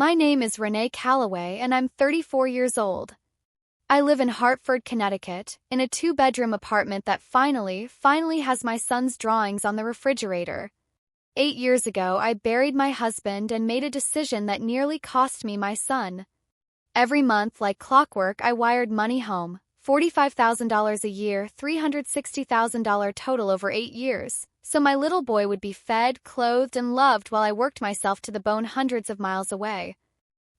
My name is Renee Calloway and I'm 34 years old. I live in Hartford, Connecticut, in a two-bedroom apartment that finally has my son's drawings on the refrigerator. 8 years ago, I buried my husband and made a decision that nearly cost me my son. Every month, like clockwork, I wired money home, $45,000 a year, $360,000 total over 8 years, so my little boy would be fed, clothed, and loved while I worked myself to the bone hundreds of miles away.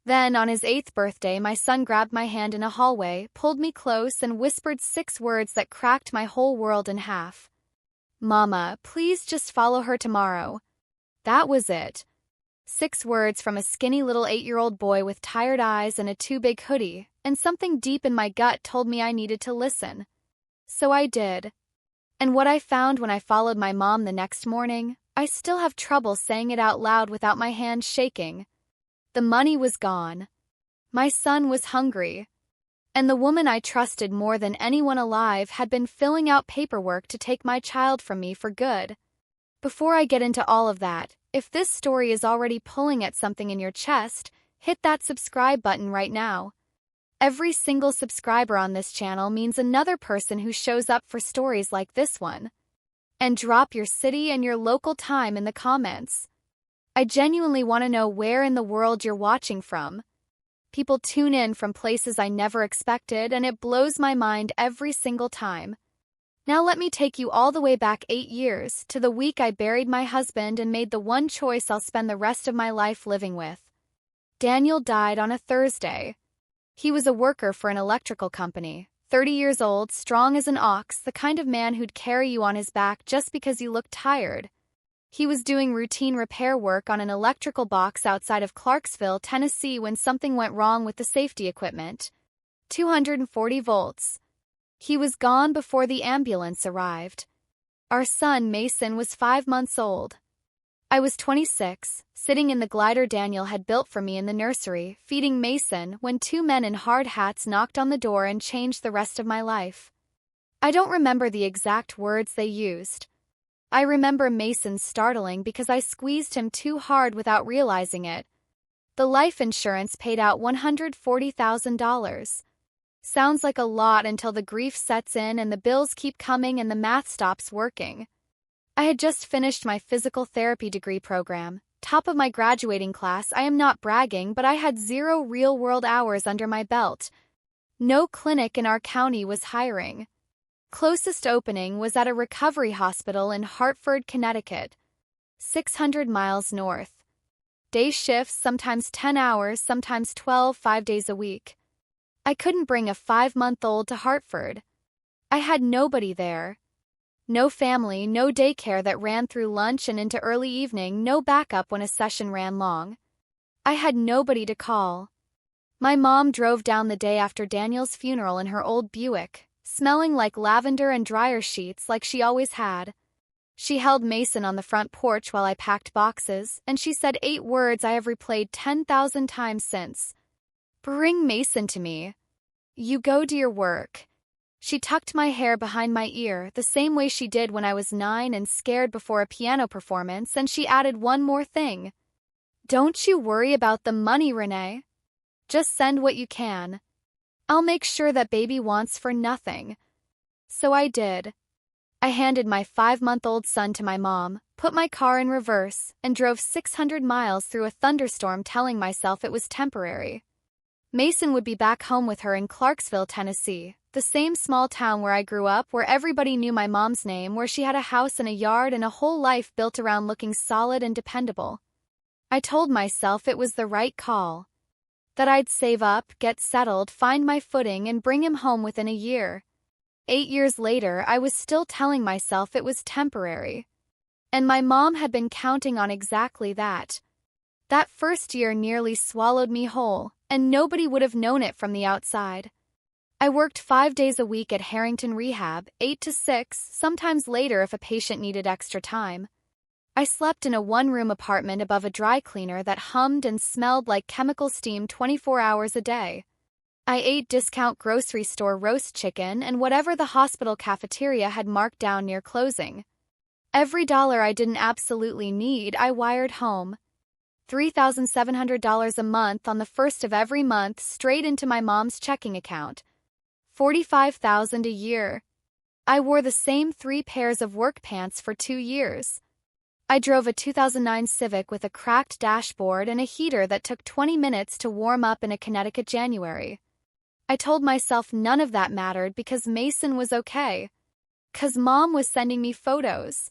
Then, on his 8th birthday, my son grabbed my hand in a hallway, pulled me close, and whispered 6 words that cracked my whole world in half. "Mama, please just follow her tomorrow." That was it. 6 words from a skinny little 8-year-old boy with tired eyes and a too-big hoodie, and something deep in my gut told me I needed to listen. So I did. And what I found when I followed my mom the next morning, I still have trouble saying it out loud without my hands shaking. The money was gone. My son was hungry. And the woman I trusted more than anyone alive had been filling out paperwork to take my child from me for good. Before I get into all of that, if this story is already pulling at something in your chest, hit that subscribe button right now. Every single subscriber on this channel means another person who shows up for stories like this one. And drop your city and your local time in the comments. I genuinely want to know where in the world you're watching from. People tune in from places I never expected, and it blows my mind every single time. Now let me take you all the way back 8 years, to the week I buried my husband and made the one choice I'll spend the rest of my life living with. Daniel died on a Thursday. He was a worker for an electrical company, 30 years old, strong as an ox, the kind of man who'd carry you on his back just because you looked tired. He was doing routine repair work on an electrical box outside of Clarksville, Tennessee when something went wrong with the safety equipment. 240 volts. He was gone before the ambulance arrived. Our son, Mason, was 5 months old. I was 26, sitting in the glider Daniel had built for me in the nursery, feeding Mason, when 2 men in hard hats knocked on the door and changed the rest of my life. I don't remember the exact words they used. I remember Mason startling because I squeezed him too hard without realizing it. The life insurance paid out $140,000. Sounds like a lot until the grief sets in and the bills keep coming and the math stops working. I had just finished my physical therapy degree program, top of my graduating class. I am not bragging, but I had 0 real-world hours under my belt. No clinic in our county was hiring. Closest opening was at a recovery hospital in Hartford, Connecticut, 600 miles north. Day shifts, sometimes 10 hours, sometimes 12, 5 days a week. I couldn't bring a 5-month-old to Hartford. I had nobody there. No family, no daycare that ran through lunch and into early evening, no backup when a session ran long. I had nobody to call. My mom drove down the day after Daniel's funeral in her old Buick, smelling like lavender and dryer sheets like she always had. She held Mason on the front porch while I packed boxes, and she said 8 words I have replayed 10,000 times since. "Bring Mason to me. You go to your work." She tucked my hair behind my ear, the same way she did when I was 9 and scared before a piano performance, and she added one more thing. "Don't you worry about the money, Renee. Just send what you can. I'll make sure that baby wants for nothing." So I did. I handed my 5-month-old son to my mom, put my car in reverse, and drove 600 miles through a thunderstorm telling myself it was temporary. Mason would be back home with her in Clarksville, Tennessee, the same small town where I grew up, where everybody knew my mom's name, where she had a house and a yard and a whole life built around looking solid and dependable. I told myself it was the right call. That I'd save up, get settled, find my footing, and bring him home within a year. 8 years later, I was still telling myself it was temporary. And my mom had been counting on exactly that. That first year nearly swallowed me whole, and nobody would have known it from the outside. I worked 5 days a week at Harrington Rehab, 8 to 6, sometimes later if a patient needed extra time. I slept in a 1-room apartment above a dry cleaner that hummed and smelled like chemical steam 24 hours a day. I ate discount grocery store roast chicken and whatever the hospital cafeteria had marked down near closing. Every dollar I didn't absolutely need, I wired home. $3,700 a month on the first of every month straight into my mom's checking account. $45,000 a year. I wore the same 3 pairs of work pants for 2 years. I drove a 2009 Civic with a cracked dashboard and a heater that took 20 minutes to warm up in a Connecticut January. I told myself none of that mattered because Mason was okay. 'Cause Mom was sending me photos.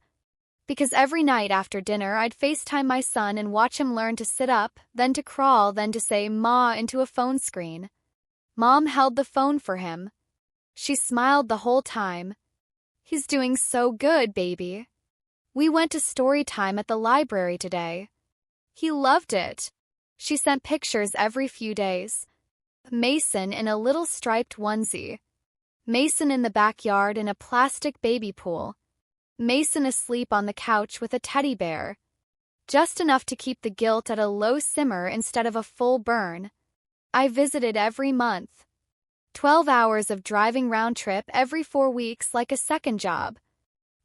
Because every night after dinner I'd FaceTime my son and watch him learn to sit up, then to crawl, then to say "Ma" into a phone screen. Mom held the phone for him. She smiled the whole time. "He's doing so good, baby. We went to story time at the library today. He loved it." She sent pictures every few days. Mason in a little striped onesie. Mason in the backyard in a plastic baby pool. Mason asleep on the couch with a teddy bear. Just enough to keep the guilt at a low simmer instead of a full burn. I visited every month. 12 hours of driving round trip every 4 weeks like a second job.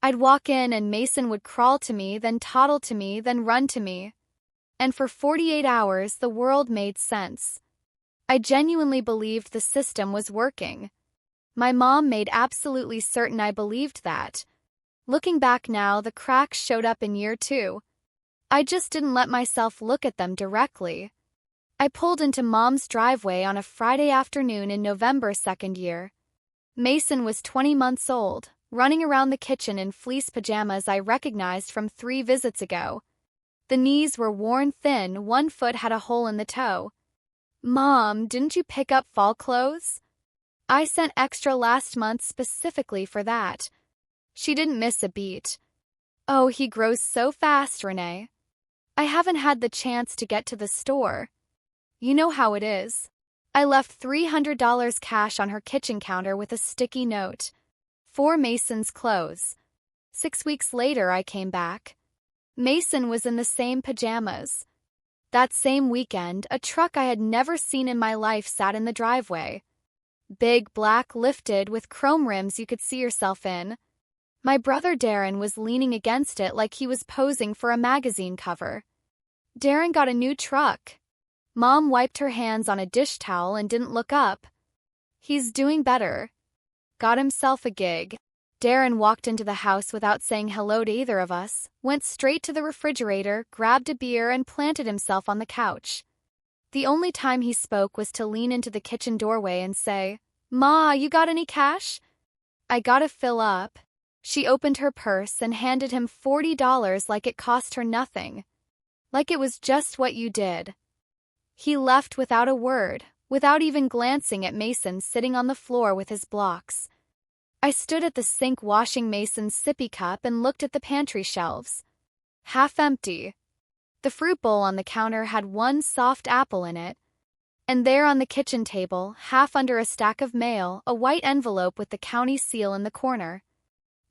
I'd walk in and Mason would crawl to me, then toddle to me, then run to me. And for 48 hours the world made sense. I genuinely believed the system was working. My mom made absolutely certain I believed that. Looking back now, the cracks showed up in year 2. I just didn't let myself look at them directly. I pulled into Mom's driveway on a Friday afternoon in November second year. Mason was 20 months old, running around the kitchen in fleece pajamas I recognized from 3 visits ago. The knees were worn thin, one foot had a hole in the toe. "Mom, didn't you pick up fall clothes?" I sent extra last month specifically for that. She didn't miss a beat. "Oh, he grows so fast, Renee. I haven't had the chance to get to the store. You know how it is." I left $300 cash on her kitchen counter with a sticky note. "For Mason's clothes." 6 weeks later, I came back. Mason was in the same pajamas. That same weekend, a truck I had never seen in my life sat in the driveway. Big, black, lifted, with chrome rims you could see yourself in. My brother Darren was leaning against it like he was posing for a magazine cover. Darren got a new truck. Mom wiped her hands on a dish towel and didn't look up. "He's doing better. Got himself a gig." Darren walked into the house without saying hello to either of us, went straight to the refrigerator, grabbed a beer, and planted himself on the couch. The only time he spoke was to lean into the kitchen doorway and say, "Ma, you got any cash?" "I gotta fill up." She opened her purse and handed him $40 like it cost her nothing. Like it was just what you did. He left without a word, without even glancing at Mason sitting on the floor with his blocks. I stood at the sink washing Mason's sippy cup and looked at the pantry shelves. Half empty. The fruit bowl on the counter had one soft apple in it. And there on the kitchen table, half under a stack of mail, a white envelope with the county seal in the corner.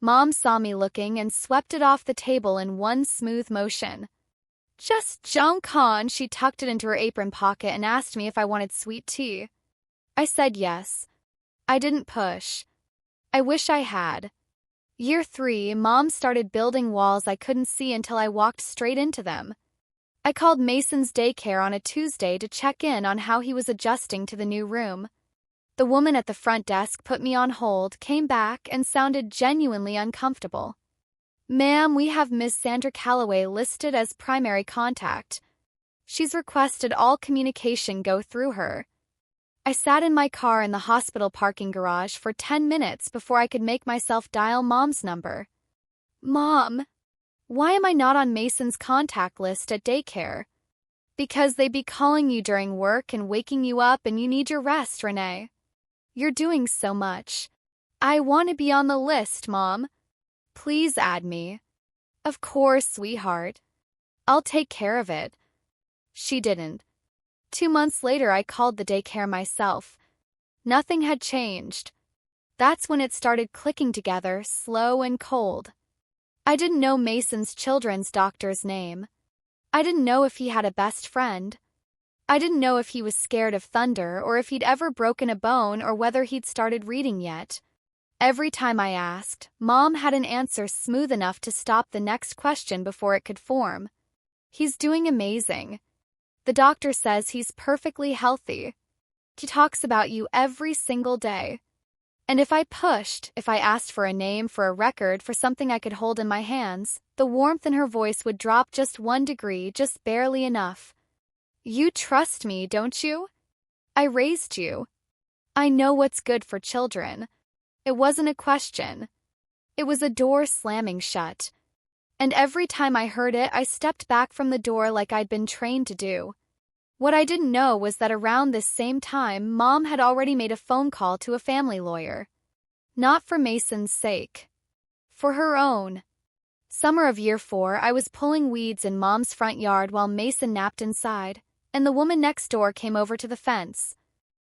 Mom saw me looking and swept it off the table in one smooth motion. "Just junk on." She tucked it into her apron pocket and asked me if I wanted sweet tea. I said yes. I didn't push. I wish I had. Year 3, Mom started building walls I couldn't see until I walked straight into them. I called Mason's daycare on a Tuesday to check in on how he was adjusting to the new room. The woman at the front desk put me on hold, came back, and sounded genuinely uncomfortable. "Ma'am, we have Ms. Sandra Calloway listed as primary contact. She's requested all communication go through her." I sat in my car in the hospital parking garage for 10 minutes before I could make myself dial Mom's number. "Mom, why am I not on Mason's contact list at daycare?" "Because they be calling you during work and waking you up and you need your rest, Renee. You're doing so much." "I want to be on the list, Mom. Please add me." "Of course, sweetheart. I'll take care of it." She didn't. 2 months later, I called the daycare myself. Nothing had changed. That's when it started clicking together, slow and cold. I didn't know Mason's children's doctor's name. I didn't know if he had a best friend. I didn't know if he was scared of thunder or if he'd ever broken a bone or whether he'd started reading yet. Every time I asked, Mom had an answer smooth enough to stop the next question before it could form. "He's doing amazing. The doctor says he's perfectly healthy. He talks about you every single day. And if I asked for a name for a record for something I could hold in my hands, the warmth in her voice would drop just 1 degree, just barely enough. You trust me, don't you? I raised you. I know what's good for children. It wasn't a question. It was a door slamming shut. And every time I heard it, I stepped back from the door like I'd been trained to do. What I didn't know was that around this same time, Mom had already made a phone call to a family lawyer. Not for Mason's sake. For her own. Summer of year 4, I was pulling weeds in Mom's front yard while Mason napped inside, and the woman next door came over to the fence.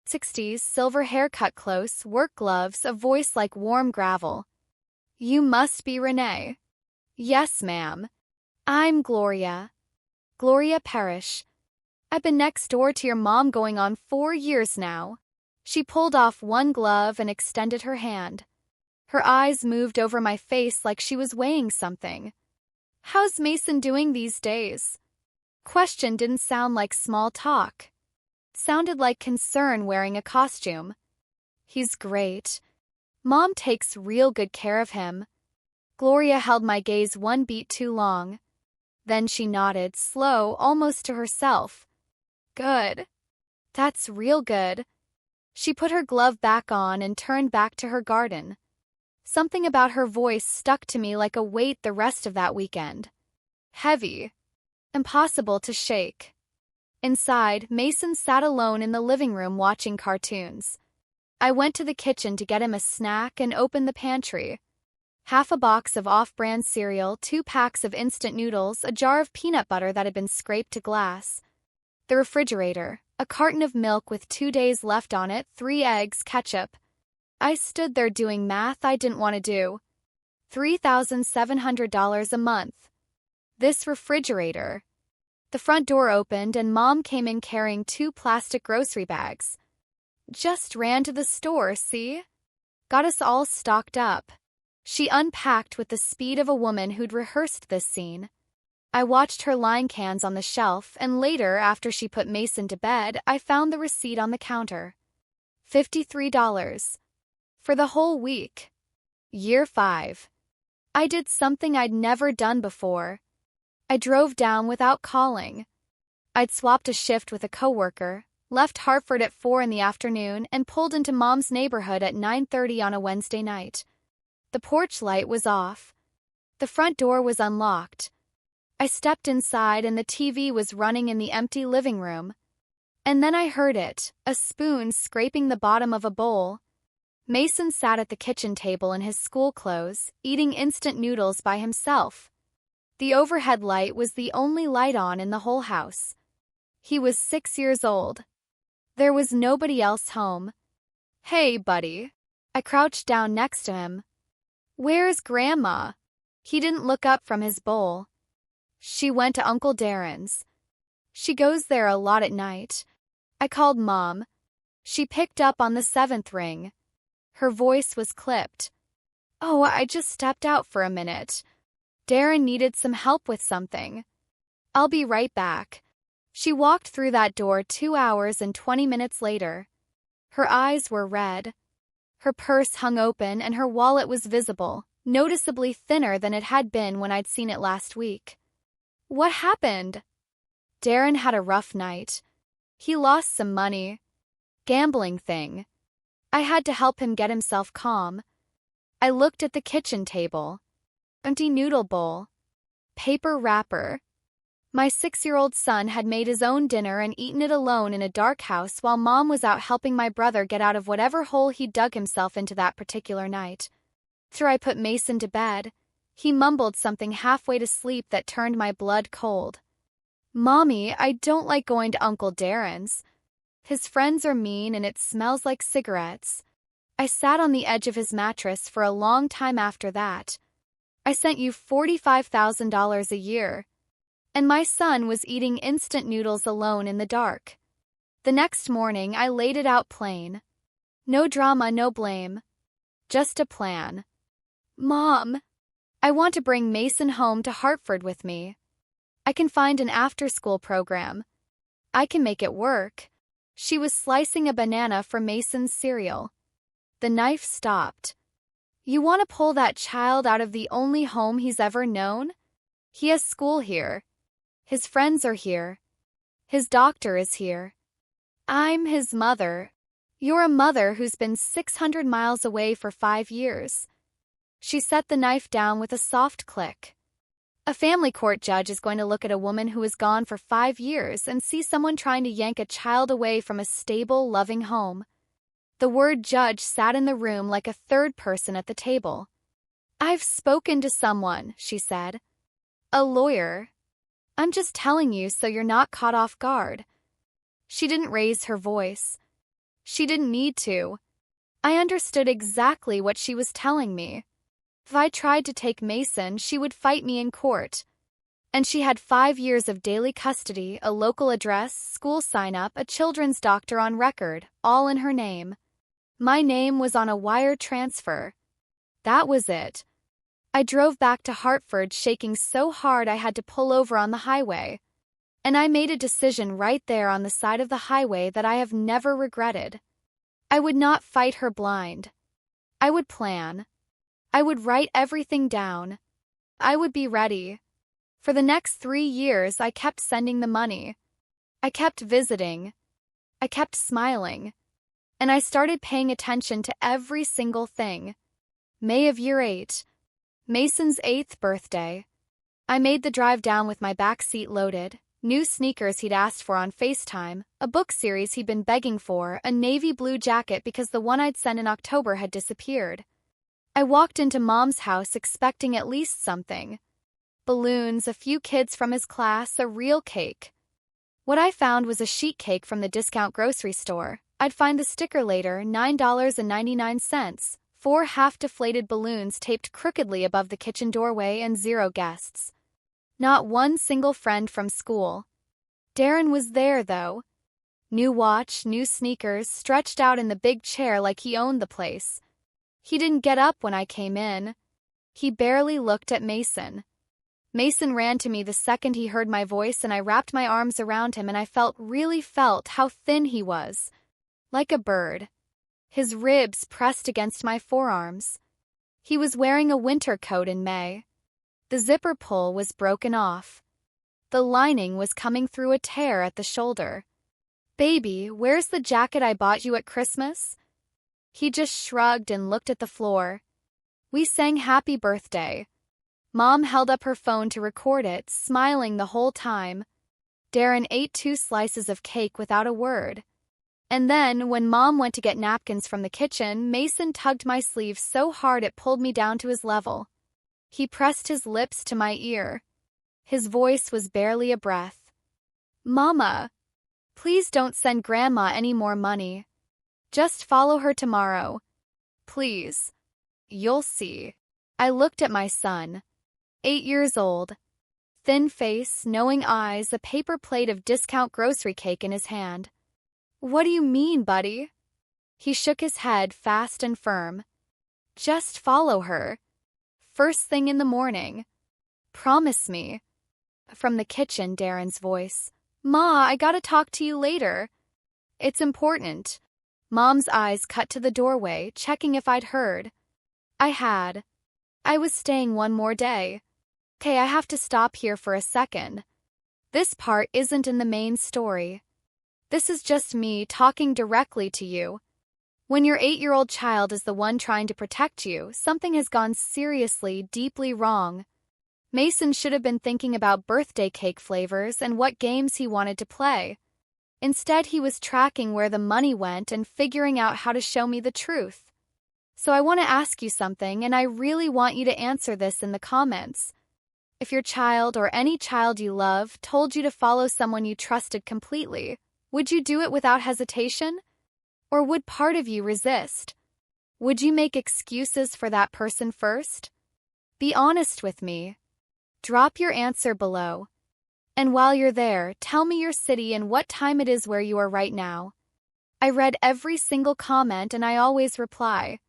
60s, silver hair cut close, work gloves, a voice like warm gravel. You must be Renee. Yes, ma'am. I'm Gloria. Gloria Parrish. I've been next door to your mom going on 4 years now. She pulled off one glove and extended her hand. Her eyes moved over my face like she was weighing something. How's Mason doing these days? Question didn't sound like small talk. Sounded like concern wearing a costume. He's great. Mom takes real good care of him. Gloria held my gaze 1 beat too long. Then she nodded, slow, almost to herself. Good. That's real good. She put her glove back on and turned back to her garden. Something about her voice stuck to me like a weight the rest of that weekend. Heavy. Impossible to shake. Inside, Mason sat alone in the living room watching cartoons. I went to the kitchen to get him a snack and opened the pantry. Half a box of off-brand cereal, 2 packs of instant noodles, a jar of peanut butter that had been scraped to glass. The refrigerator, a carton of milk with 2 days left on it, 3 eggs, ketchup. I stood there doing math I didn't want to do. $3,700 a month. This refrigerator. The front door opened and Mom came in carrying 2 plastic grocery bags. Just ran to the store, see? Got us all stocked up. She unpacked with the speed of a woman who'd rehearsed this scene. I watched her line cans on the shelf, and later, after she put Mason to bed, I found the receipt on the counter. $53. For the whole week. Year 5. I did something I'd never done before. I drove down without calling. I'd swapped a shift with a coworker, left Hartford at 4 in the afternoon, and pulled into Mom's neighborhood at 9:30 on a Wednesday night. The porch light was off. The front door was unlocked. I stepped inside and the TV was running in the empty living room. And then I heard it, a spoon scraping the bottom of a bowl. Mason sat at the kitchen table in his school clothes, eating instant noodles by himself. The overhead light was the only light on in the whole house. He was 6 years old. There was nobody else home. Hey, buddy. I crouched down next to him. Where's Grandma? He didn't look up from his bowl. She went to Uncle Darren's. She goes there a lot at night. I called Mom. She picked up on the 7th ring. Her voice was clipped. Oh, I just stepped out for a minute. Darren needed some help with something. I'll be right back. She walked through that door 2 hours and 20 minutes later. Her eyes were red. Her purse hung open and her wallet was visible, noticeably thinner than it had been when I'd seen it last week. What happened? Darren had a rough night. He lost some money. Gambling thing. I had to help him get himself calm. I looked at the kitchen table. Empty noodle bowl. Paper wrapper. My 6-year-old son had made his own dinner and eaten it alone in a dark house while Mom was out helping my brother get out of whatever hole he dug himself into that particular night. After I put Mason to bed, he mumbled something halfway to sleep that turned my blood cold. Mommy, I don't like going to Uncle Darren's. His friends are mean and it smells like cigarettes. I sat on the edge of his mattress for a long time after that. I sent you $45,000 a year. And my son was eating instant noodles alone in the dark. The next morning, I laid it out plain. No drama, no blame. Just a plan. Mom, I want to bring Mason home to Hartford with me. I can find an after-school program. I can make it work. She was slicing a banana for Mason's cereal. The knife stopped. You want to pull that child out of the only home he's ever known? He has school here. His friends are here. His doctor is here. I'm his mother. You're a mother who's been 600 miles away for 5 years. She set the knife down with a soft click. A family court judge is going to look at a woman who is gone for 5 years and see someone trying to yank a child away from a stable, loving home. The word judge sat in the room like a third person at the table. I've spoken to someone, she said. A lawyer. I'm just telling you so you're not caught off guard. She didn't raise her voice. She didn't need to. I understood exactly what she was telling me. If I tried to take Mason, she would fight me in court. And she had 5 years of daily custody, a local address, school sign-up, a children's doctor on record, all in her name. My name was on a wire transfer. That was it. I drove back to Hartford shaking so hard I had to pull over on the highway. And I made a decision right there on the side of the highway that I have never regretted. I would not fight her blind. I would plan. I would write everything down. I would be ready. For the next 3 years, I kept sending the money. I kept visiting. I kept smiling. And I started paying attention to every single thing. May of year 8. Mason's 8th birthday. I made the drive down with my back seat loaded, new sneakers he'd asked for on FaceTime, a book series he'd been begging for, a navy blue jacket because the one I'd sent in October had disappeared. I walked into Mom's house expecting at least something. Balloons, a few kids from his class, a real cake. What I found was a sheet cake from the discount grocery store. I'd find the sticker later, $9.99, 4 half-deflated balloons taped crookedly above the kitchen doorway and 0 guests. Not one single friend from school. Darren was there, though. New watch, new sneakers, stretched out in the big chair like he owned the place. He didn't get up when I came in. He barely looked at Mason. Mason ran to me the second he heard my voice and I wrapped my arms around him and I really felt how thin he was. Like a bird. His ribs pressed against my forearms. He was wearing a winter coat in May. The zipper pull was broken off. The lining was coming through a tear at the shoulder. Baby, where's the jacket I bought you at Christmas? He just shrugged and looked at the floor. We sang Happy Birthday. Mom held up her phone to record it, smiling the whole time. Darren ate 2 slices of cake without a word. And then, when Mom went to get napkins from the kitchen, Mason tugged my sleeve so hard it pulled me down to his level. He pressed his lips to my ear. His voice was barely a breath. Mama, please don't send Grandma any more money. Just follow her tomorrow. Please. You'll see. I looked at my son. 8 years old. Thin face, knowing eyes, a paper plate of discount grocery cake in his hand. What do you mean, buddy? He shook his head fast and firm. Just follow her. First thing in the morning. Promise me. From the kitchen, Darren's voice. Ma, I gotta talk to you later. It's important. Mom's eyes cut to the doorway, checking if I'd heard. I had. I was staying one more day. Okay, I have to stop here for a second. This part isn't in the main story. This is just me talking directly to you. When your 8-year-old child is the one trying to protect you, something has gone seriously, deeply wrong. Mason should have been thinking about birthday cake flavors and what games he wanted to play. Instead, he was tracking where the money went and figuring out how to show me the truth. So I want to ask you something, and I really want you to answer this in the comments. If your child or any child you love told you to follow someone you trusted completely, would you do it without hesitation? Or would part of you resist? Would you make excuses for that person first? Be honest with me. Drop your answer below. And while you're there, tell me your city and what time it is where you are right now. I read every single comment and I always reply.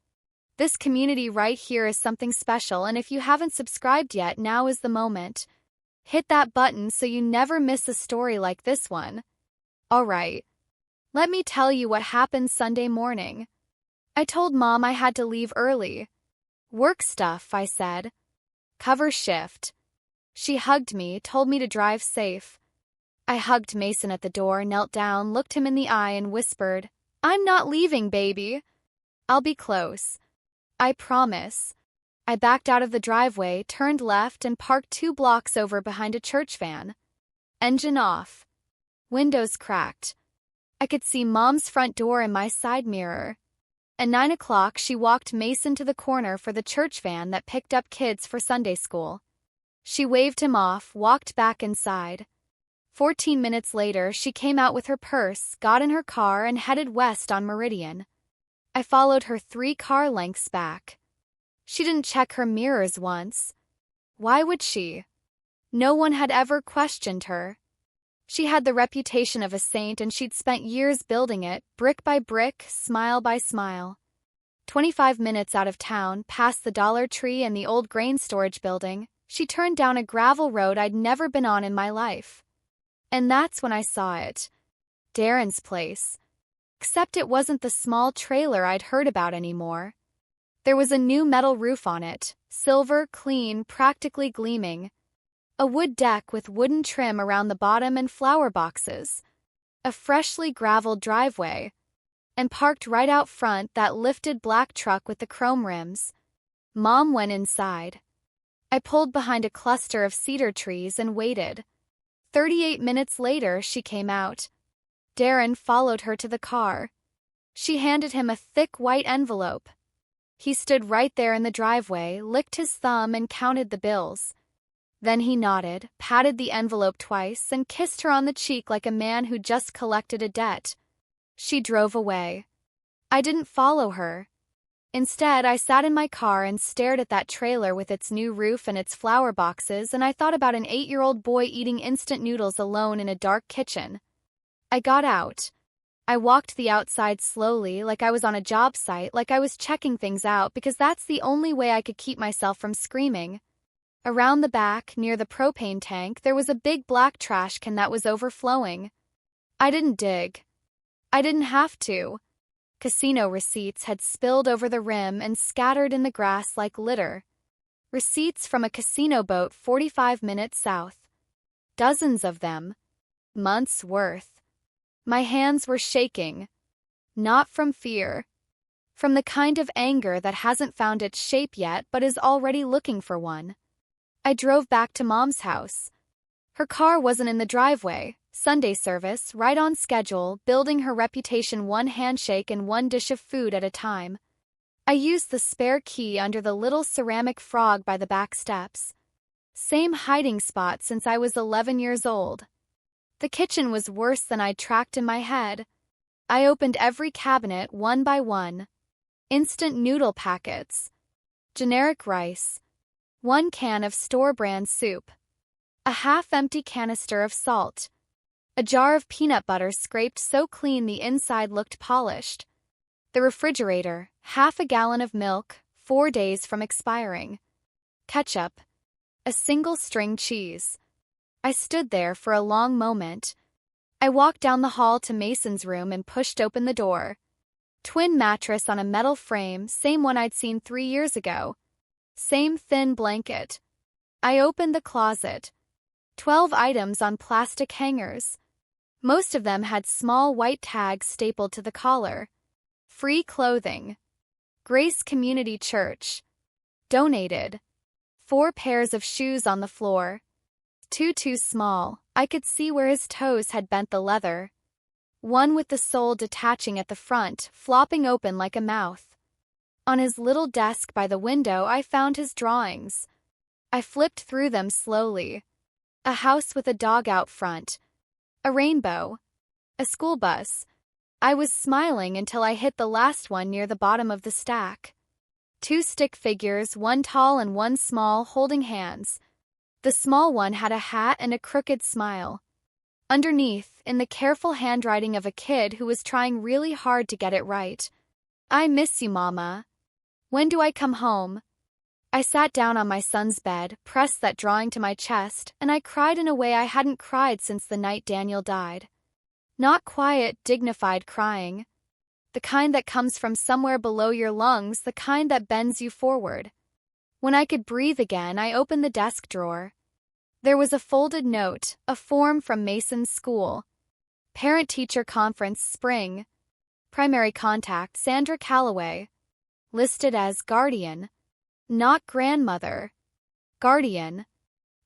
This community right here is something special, and if you haven't subscribed yet, now is the moment. Hit that button so you never miss a story like this one. All right. Let me tell you what happened Sunday morning. I told Mom I had to leave early. Work stuff, I said. Cover shift. She hugged me, told me to drive safe. I hugged Mason at the door, knelt down, looked him in the eye, and whispered, I'm not leaving, baby. I'll be close. I promise. I backed out of the driveway, turned left, and parked 2 blocks over behind a church van. Engine off. Windows cracked. I could see Mom's front door in my side mirror. At 9 o'clock, she walked Mason to the corner for the church van that picked up kids for Sunday school. She waved him off, walked back inside. 14 minutes later, she came out with her purse, got in her car, and headed west on Meridian. I followed her 3 car lengths back. She didn't check her mirrors once. Why would she? No one had ever questioned her. She had the reputation of a saint, and she'd spent years building it, brick by brick, smile by smile. 25 minutes out of town, past the Dollar Tree and the old grain storage building, she turned down a gravel road I'd never been on in my life. And that's when I saw it. Darren's place. Except it wasn't the small trailer I'd heard about anymore. There was a new metal roof on it, silver, clean, practically gleaming. A wood deck with wooden trim around the bottom and flower boxes. A freshly graveled driveway. And parked right out front, that lifted black truck with the chrome rims. Mom went inside. I pulled behind a cluster of cedar trees and waited. 38 minutes later, she came out. Darren followed her to the car. She handed him a thick white envelope. He stood right there in the driveway, licked his thumb, and counted the bills. Then he nodded, patted the envelope twice, and kissed her on the cheek like a man who just collected a debt. She drove away. I didn't follow her. Instead, I sat in my car and stared at that trailer with its new roof and its flower boxes, and I thought about an 8-year-old boy eating instant noodles alone in a dark kitchen. I got out. I walked the outside slowly, like I was on a job site, like I was checking things out, because that's the only way I could keep myself from screaming. Around the back, near the propane tank, there was a big black trash can that was overflowing. I didn't dig. I didn't have to. Casino receipts had spilled over the rim and scattered in the grass like litter. Receipts from a casino boat 45 minutes south. Dozens of them. Months' worth. My hands were shaking. Not from fear. From the kind of anger that hasn't found its shape yet but is already looking for one. I drove back to Mom's house. Her car wasn't in the driveway. Sunday service, right on schedule, building her reputation one handshake and one dish of food at a time. I used the spare key under the little ceramic frog by the back steps. Same hiding spot since I was 11 years old. The kitchen was worse than I'd tracked in my head. I opened every cabinet one by one. Instant noodle packets. Generic rice. 1 can of store-brand soup. A half-empty canister of salt. A jar of peanut butter scraped so clean the inside looked polished. The refrigerator, half a gallon of milk, 4 days from expiring. Ketchup. A single string cheese. I stood there for a long moment. I walked down the hall to Mason's room and pushed open the door. Twin mattress on a metal frame, same one I'd seen 3 years ago. Same thin blanket. I opened the closet. 12 items on plastic hangers. Most of them had small white tags stapled to the collar. Free clothing. Grace Community Church. Donated. 4 pairs of shoes on the floor. 2 too small. I could see where his toes had bent the leather. One with the sole detaching at the front, flopping open like a mouth. On his little desk by the window, I found his drawings. I flipped through them slowly. A house with a dog out front. A rainbow. A school bus. I was smiling until I hit the last one near the bottom of the stack. 2 stick figures, one tall and one small, holding hands. The small one had a hat and a crooked smile. Underneath, in the careful handwriting of a kid who was trying really hard to get it right, I miss you, Mama. When do I come home? I sat down on my son's bed, pressed that drawing to my chest, and I cried in a way I hadn't cried since the night Daniel died. Not quiet, dignified crying. The kind that comes from somewhere below your lungs, the kind that bends you forward. When I could breathe again, I opened the desk drawer. There was a folded note, a form from Mason's school. Parent-teacher conference spring. Primary contact Sandra Calloway. Listed as guardian. Not grandmother. Guardian.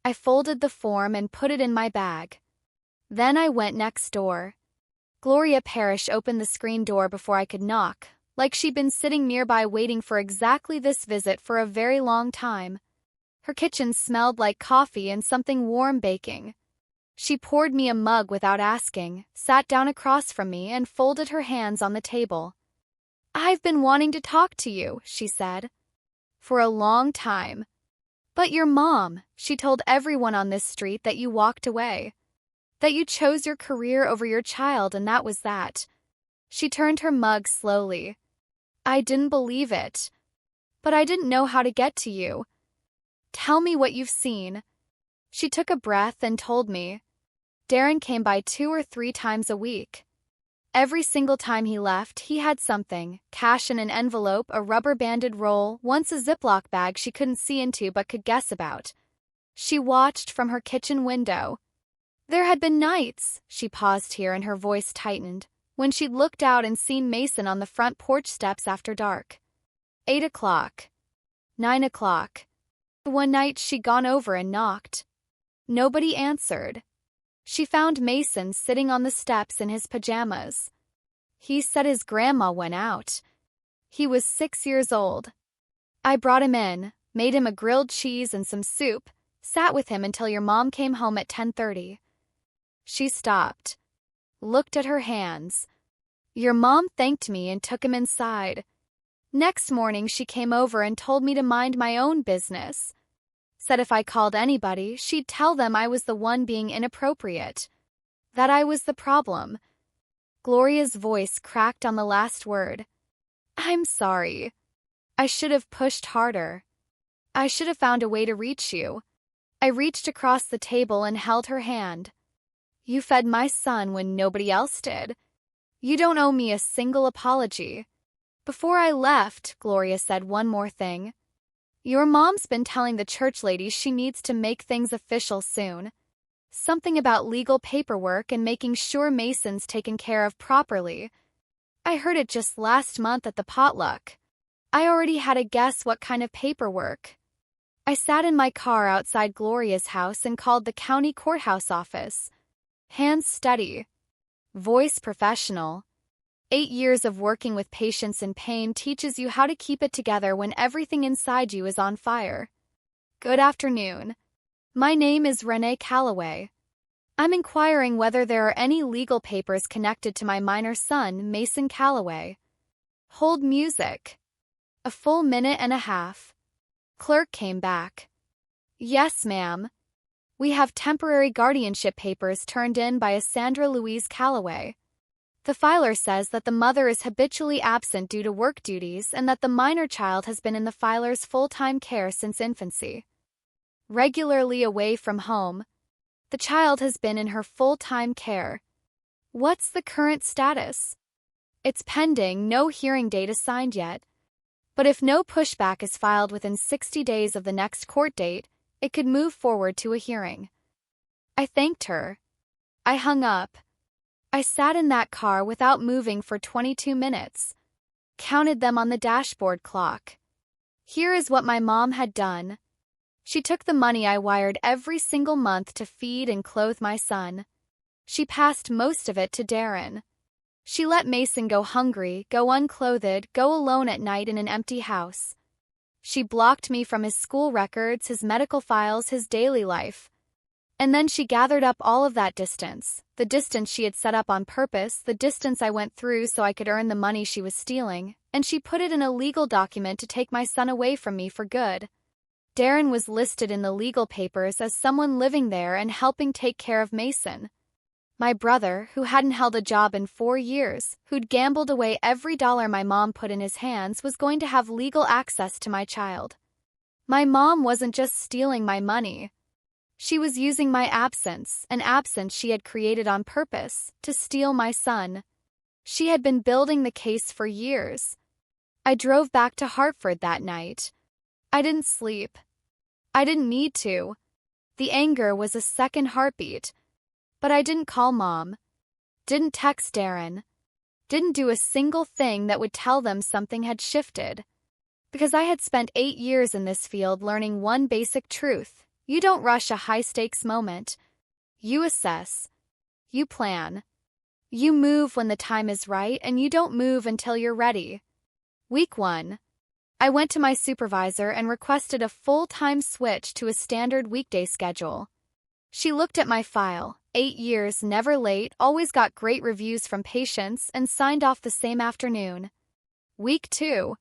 I folded the form and put it in my bag. Then I went next door. Gloria Parrish opened the screen door before I could knock, like she'd been sitting nearby waiting for exactly this visit for a very long time. Her kitchen smelled like coffee and something warm baking. She poured me a mug without asking, sat down across from me, and folded her hands on the table. "I've been wanting to talk to you," she said. "For a long time." "But your mom, she told everyone on this street that you walked away. That you chose your career over your child, and that was that." She turned her mug slowly. "I didn't believe it. But I didn't know how to get to you. Tell me what you've seen." She took a breath and told me. Darren came by 2 or 3 times a week. Every single time he left, he had something: cash in an envelope, a rubber-banded roll, once a Ziploc bag she couldn't see into but could guess about. She watched from her kitchen window. There had been nights, she paused here and her voice tightened, when she'd looked out and seen Mason on the front porch steps after dark. 8 o'clock. 9 o'clock. One night she'd gone over and knocked. Nobody answered. She found Mason sitting on the steps in his pajamas. He said his grandma went out. He was 6 years old. I brought him in, made him a grilled cheese and some soup, sat with him until your mom came home at 10:30. She stopped, looked at her hands. Your mom thanked me and took him inside. Next morning she came over and told me to mind my own business. Said if I called anybody, she'd tell them I was the one being inappropriate. That I was the problem. Gloria's voice cracked on the last word. "I'm sorry. I should have pushed harder. I should have found a way to reach you." I reached across the table and held her hand. "You fed my son when nobody else did. You don't owe me a single apology." Before I left, Gloria said one more thing. "Your mom's been telling the church ladies she needs to make things official soon. Something about legal paperwork and making sure Mason's taken care of properly. I heard it just last month at the potluck. I already had a guess what kind of paperwork." I sat in my car outside Gloria's house and called the county courthouse office. Hands steady. Voice professional. 8 years of working with patients in pain teaches you how to keep it together when everything inside you is on fire. "Good afternoon. My name is Renee Calloway. I'm inquiring whether there are any legal papers connected to my minor son, Mason Calloway." Hold music. A full minute and a half. Clerk came back. "Yes, ma'am. We have temporary guardianship papers turned in by a Sandra Louise Calloway. The filer says that the mother is habitually absent due to work duties and that the minor child has been in the filer's full-time care since infancy. Regularly away from home. The child has been in her full-time care. What's the current status? It's pending, no hearing date assigned yet. But if no pushback is filed within 60 days of the next court date, it could move forward to a hearing." I thanked her. I hung up. I sat in that car without moving for 22 minutes. Counted them on the dashboard clock. Here is what my mom had done. She took the money I wired every single month to feed and clothe my son. She passed most of it to Darren. She let Mason go hungry, go unclothed, go alone at night in an empty house. She blocked me from his school records, his medical files, his daily life. And then she gathered up all of that distance, the distance she had set up on purpose, the distance I went through so I could earn the money she was stealing, and she put it in a legal document to take my son away from me for good. Darren was listed in the legal papers as someone living there and helping take care of Mason. My brother, who hadn't held a job in 4 years, who'd gambled away every dollar my mom put in his hands, was going to have legal access to my child. My mom wasn't just stealing my money. She was using my absence, an absence she had created on purpose, to steal my son. She had been building the case for years. I drove back to Hartford that night. I didn't sleep. I didn't need to. The anger was a second heartbeat. But I didn't call Mom. Didn't text Darren. Didn't do a single thing that would tell them something had shifted. Because I had spent 8 years in this field learning one basic truth. You don't rush a high-stakes moment. You assess. You plan. You move when the time is right, and you don't move until you're ready. Week 1. I went to my supervisor and requested a full-time switch to a standard weekday schedule. She looked at my file, 8 years, never late, always got great reviews from patients, and signed off the same afternoon. Week 2.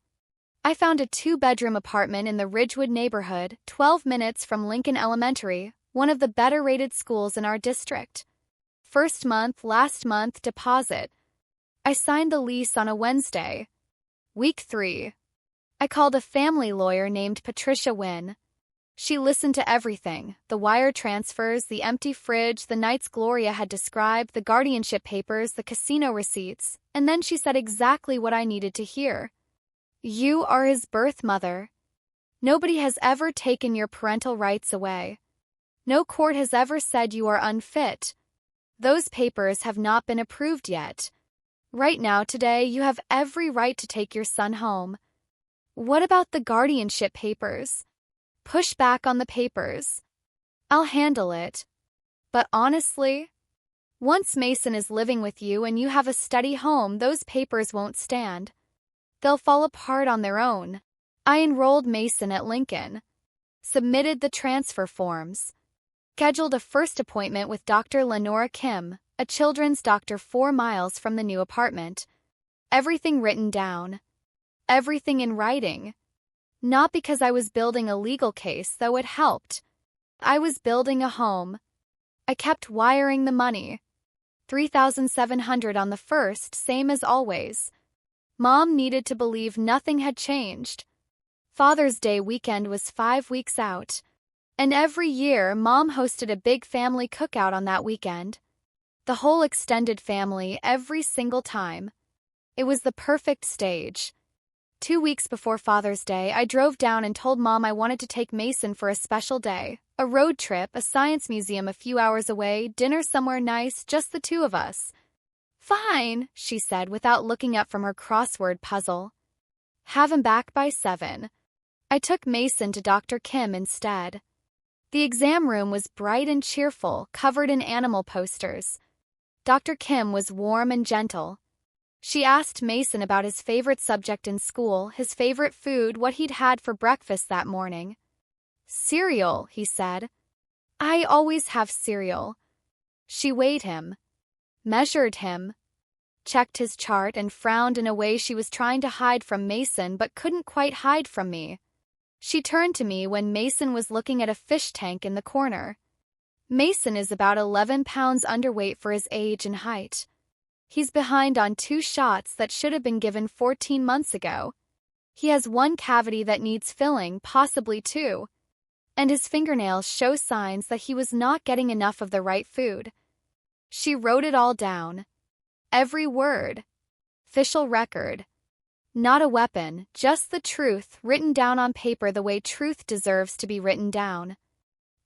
I found a 2-bedroom apartment in the Ridgewood neighborhood, 12 minutes from Lincoln Elementary, one of the better-rated schools in our district. First month, last month, deposit. I signed the lease on a Wednesday. Week 3. I called a family lawyer named Patricia Wynn. She listened to everything, the wire transfers, the empty fridge, the nights Gloria had described, the guardianship papers, the casino receipts, and then she said exactly what I needed to hear. You are his birth mother. Nobody has ever taken your parental rights away. No court has ever said you are unfit. Those papers have not been approved yet. Right now, today, you have every right to take your son home. What about the guardianship papers? Push back on the papers. I'll handle it. But honestly, once Mason is living with you and you have a steady home, those papers won't stand. They'll fall apart on their own. I enrolled Mason at Lincoln, submitted the transfer forms, scheduled a first appointment with Dr. Lenora Kim, a children's doctor 4 miles from the new apartment. Everything written down. Everything in writing. Not because I was building a legal case, though it helped. I was building a home. I kept wiring the money. $3,700 on the first, same as always. Mom needed to believe nothing had changed. Father's Day weekend was 5 weeks out. And every year, Mom hosted a big family cookout on that weekend. The whole extended family, every single time. It was the perfect stage. 2 weeks before Father's Day, I drove down and told Mom I wanted to take Mason for a special day. A road trip, a science museum a few hours away, dinner somewhere nice, just the 2 of us. Fine, she said without looking up from her crossword puzzle. Have him back by 7. I took Mason to Dr. Kim instead. The exam room was bright and cheerful, covered in animal posters. Dr. Kim was warm and gentle. She asked Mason about his favorite subject in school, his favorite food, what he'd had for breakfast that morning. Cereal, he said. I always have cereal. She weighed him, measured him, checked his chart, and frowned in a way she was trying to hide from Mason but couldn't quite hide from me. She turned to me when Mason was looking at a fish tank in the corner. Mason is about 11 pounds underweight for his age and height. He's behind on 2 shots that should have been given 14 months ago. He has 1 cavity that needs filling, possibly 2. And his fingernails show signs that he was not getting enough of the right food. She wrote it all down. Every word. Official record. Not a weapon, just the truth, written down on paper the way truth deserves to be written down.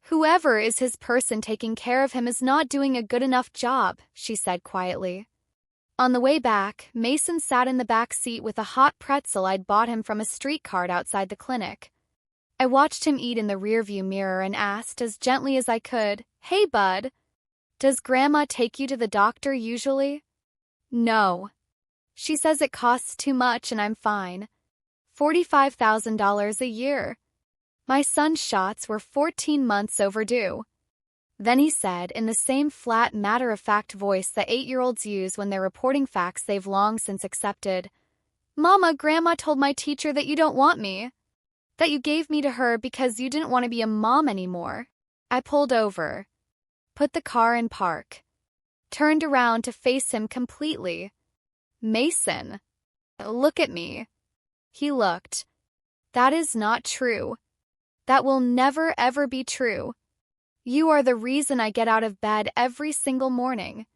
Whoever is his person taking care of him is not doing a good enough job, she said quietly. On the way back, Mason sat in the back seat with a hot pretzel I'd bought him from a street cart outside the clinic. I watched him eat in the rearview mirror and asked, as gently as I could, "Hey, bud, does Grandma take you to the doctor usually?" "No. She says it costs too much and I'm fine. $45,000 a year. My son's shots were 14 months overdue." Then he said, in the same flat, matter-of-fact voice that 8-year-olds use when they're reporting facts they've long since accepted, "Mama, Grandma told my teacher that you don't want me. That you gave me to her because you didn't want to be a mom anymore." I pulled over, put the car in park, turned around to face him completely. "Mason, look at me." He looked. "That is not true. That will never ever be true. You are the reason I get out of bed every single morning.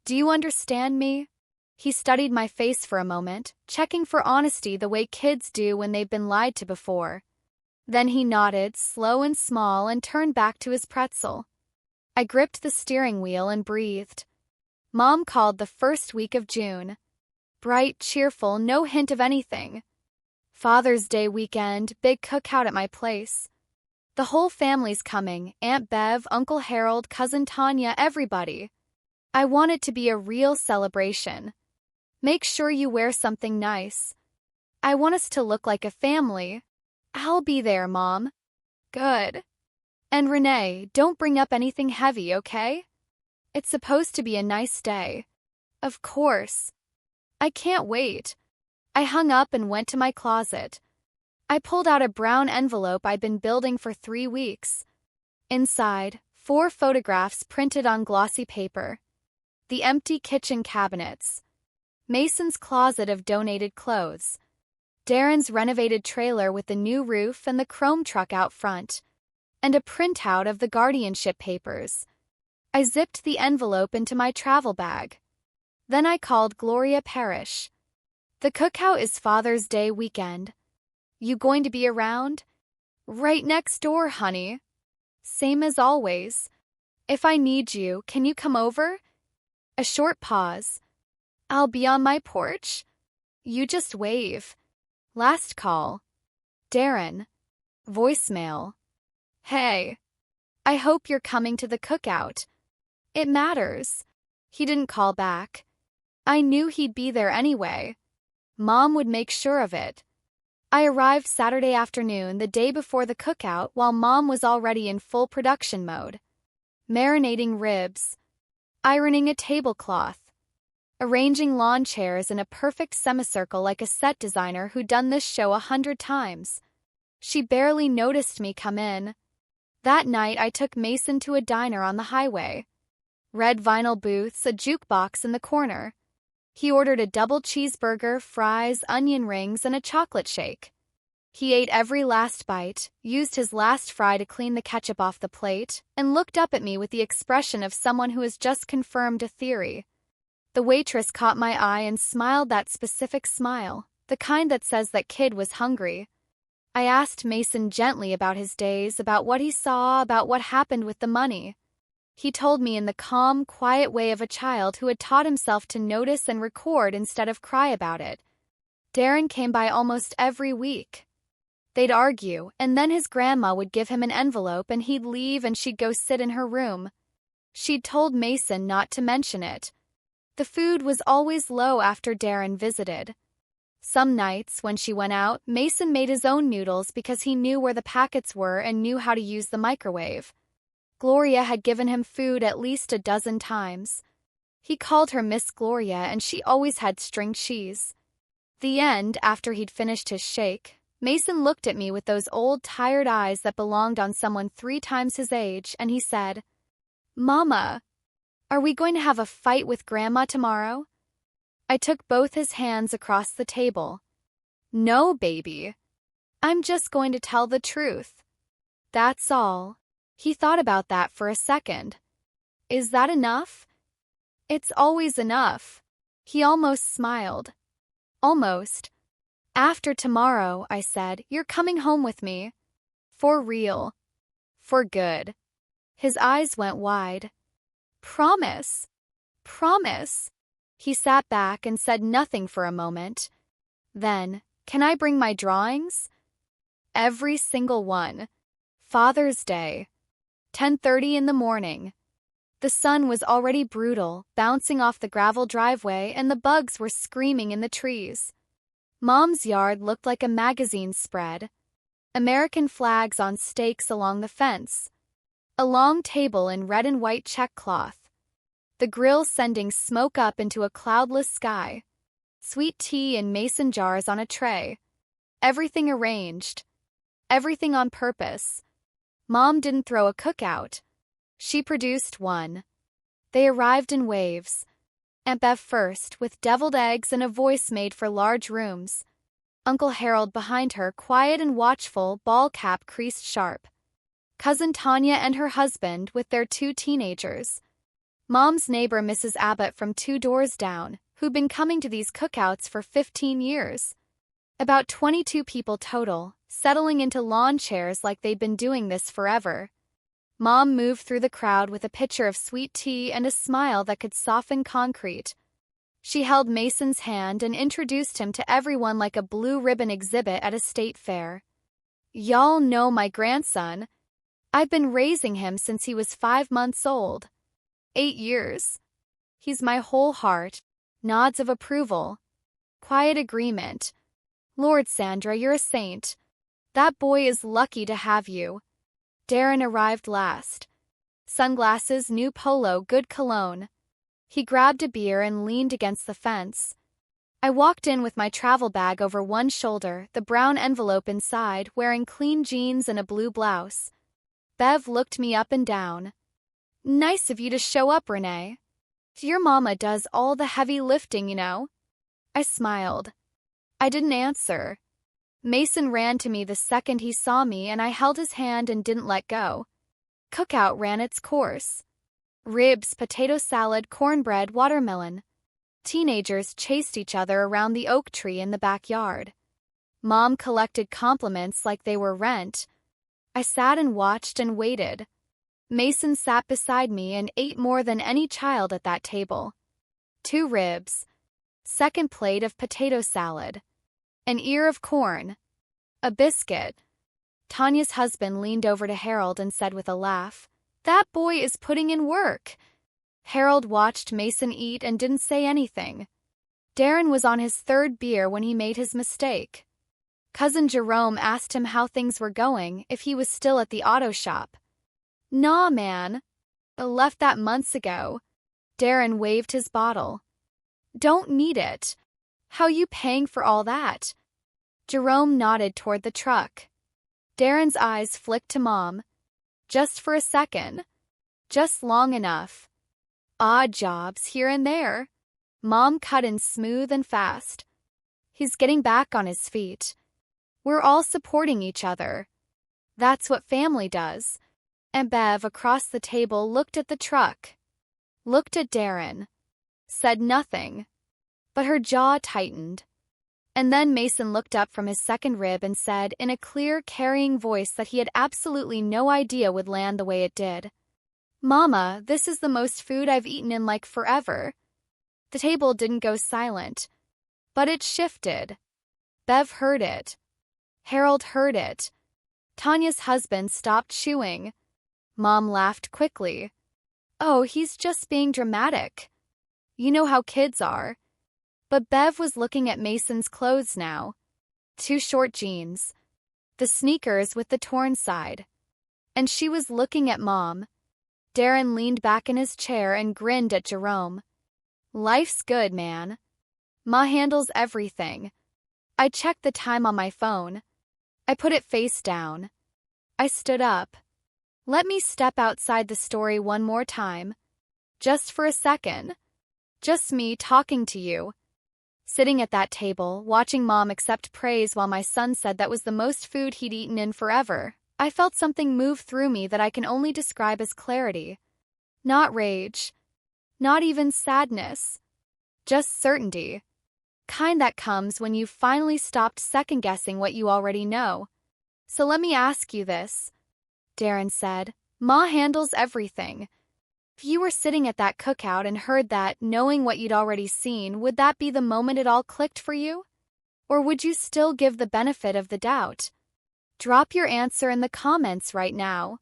Do you understand me? He studied my face for a moment, checking for honesty the way kids do when they've been lied to before. Then he nodded, slow and small, and turned back to his pretzel. I gripped the steering wheel and breathed. Mom called the first week of June. Bright, cheerful, no hint of anything. Father's Day weekend, big cookout at my place. The whole family's coming, Aunt Bev, Uncle Harold, Cousin Tanya, everybody. I want it to be a real celebration. Make sure you wear something nice. I want us to look like a family. I'll be there, Mom. Good. And Renee, don't bring up anything heavy, okay? It's supposed to be a nice day. Of course. I can't wait. I hung up and went to my closet. I pulled out a brown envelope I'd been building for 3 weeks. Inside, 4 photographs printed on glossy paper. The empty kitchen cabinets. Mason's closet of donated clothes. Darren's renovated trailer with the new roof and the chrome truck out front. And a printout of the guardianship papers. I zipped the envelope into my travel bag. Then I called Gloria Parrish. The cookout is Father's Day weekend. You going to be around? Right next door, honey. Same as always. If I need you, can you come over? A short pause. I'll be on my porch. You just wave. Last call. Darren. Voicemail. Hey. I hope you're coming to the cookout. It matters. He didn't call back. I knew he'd be there anyway. Mom would make sure of it. I arrived Saturday afternoon, the day before the cookout, while Mom was already in full production mode. Marinating ribs. Ironing a tablecloth. Arranging lawn chairs in a perfect semicircle like a set designer who'd done this show 100 times. She barely noticed me come in. That night I took Mason to a diner on the highway. Red vinyl booths, a jukebox in the corner. He ordered a double cheeseburger, fries, onion rings, and a chocolate shake. He ate every last bite, used his last fry to clean the ketchup off the plate, and looked up at me with the expression of someone who has just confirmed a theory. The waitress caught my eye and smiled that specific smile, the kind that says that kid was hungry. I asked Mason gently about his days, about what he saw, about what happened with the money. He told me in the calm, quiet way of a child who had taught himself to notice and record instead of cry about it. Darren came by almost every week. They'd argue, and then his grandma would give him an envelope and he'd leave and she'd go sit in her room. She'd told Mason not to mention it. The food was always low after Darren visited. Some nights, when she went out, Mason made his own noodles because he knew where the packets were and knew how to use the microwave. Gloria had given him food at least a dozen times. He called her Miss Gloria and she always had string cheese. The end, after he'd finished his shake, Mason looked at me with those old, tired eyes that belonged on someone 3 times his age, and he said, "Mama, are we going to have a fight with Grandma tomorrow?" I took both his hands across the table. "No, baby. I'm just going to tell the truth. That's all." He thought about that for a second. "Is that enough?" "It's always enough." He almost smiled. "Almost. After tomorrow," I said, "you're coming home with me. For real. For good." His eyes went wide. "Promise. Promise." He sat back and said nothing for a moment. Then, "Can I bring my drawings?" "Every single one. Father's Day. 10:30 in the morning." The sun was already brutal, bouncing off the gravel driveway, and the bugs were screaming in the trees. Mom's yard looked like a magazine spread. American flags on stakes along the fence. A long table in red and white check cloth. The grill sending smoke up into a cloudless sky. Sweet tea in mason jars on a tray. Everything arranged. Everything on purpose. Mom didn't throw a cookout. She produced one. They arrived in waves. Aunt Bev first, with deviled eggs and a voice made for large rooms. Uncle Harold behind her, quiet and watchful, ball cap creased sharp. Cousin Tanya and her husband with their 2 teenagers. Mom's neighbor Mrs. Abbott from 2 doors down, who'd been coming to these cookouts for 15 years. About 22 people total, settling into lawn chairs like they'd been doing this forever. Mom moved through the crowd with a pitcher of sweet tea and a smile that could soften concrete. She held Mason's hand and introduced him to everyone like a blue ribbon exhibit at a state fair. "Y'all know my grandson. I've been raising him since he was 5 months old. 8 years. He's my whole heart." Nods of approval. Quiet agreement. "Lord, Sandra, you're a saint. That boy is lucky to have you." Darren arrived last. Sunglasses, new polo, good cologne. He grabbed a beer and leaned against the fence. I walked in with my travel bag over one shoulder, the brown envelope inside, wearing clean jeans and a blue blouse. Bev looked me up and down. "Nice of you to show up, Renee. Your mama does all the heavy lifting, you know." I smiled. I didn't answer. Mason ran to me the second he saw me and I held his hand and didn't let go. Cookout ran its course. Ribs, potato salad, cornbread, watermelon. Teenagers chased each other around the oak tree in the backyard. Mom collected compliments like they were rent. I sat and watched and waited. Mason sat beside me and ate more than any child at that table. 2 ribs. Second plate of potato salad. An ear of corn. A biscuit. Tanya's husband leaned over to Harold and said with a laugh, "That boy is putting in work." Harold watched Mason eat and didn't say anything. Darren was on his 3rd beer when he made his mistake. Cousin Jerome asked him how things were going, if he was still at the auto shop. "Nah, man. I left that months ago." Darren waved his bottle. "Don't need it. How you paying for all that?" Jerome nodded toward the truck. Darren's eyes flicked to Mom. "Just for a second. Just long enough. Odd jobs here and there." Mom cut in smooth and fast. "He's getting back on his feet. We're all supporting each other. That's what family does." And Bev across the table looked at the truck. Looked at Darren. Said nothing. But her jaw tightened. And then Mason looked up from his 2nd rib and said in a clear, carrying voice that he had absolutely no idea would land the way it did, "Mama, this is the most food I've eaten in like forever." The table didn't go silent. But it shifted. Bev heard it. Harold heard it. Tanya's husband stopped chewing. Mom laughed quickly. "Oh, he's just being dramatic. You know how kids are." But Bev was looking at Mason's clothes now. 2 short jeans. The sneakers with the torn side. And she was looking at Mom. Darren leaned back in his chair and grinned at Jerome. "Life's good, man. Ma handles everything." I checked the time on my phone. I put it face down. I stood up. Let me step outside the story one more time. Just for a second. Just me talking to you. Sitting at that table, watching Mom accept praise while my son said that was the most food he'd eaten in forever, I felt something move through me that I can only describe as clarity. Not rage. Not even sadness. Just certainty. Kind that comes when you've finally stopped second-guessing what you already know. "So let me ask you this," Darren said. "Ma handles everything. If you were sitting at that cookout and heard that, knowing what you'd already seen, would that be the moment it all clicked for you? Or would you still give the benefit of the doubt? Drop your answer in the comments right now.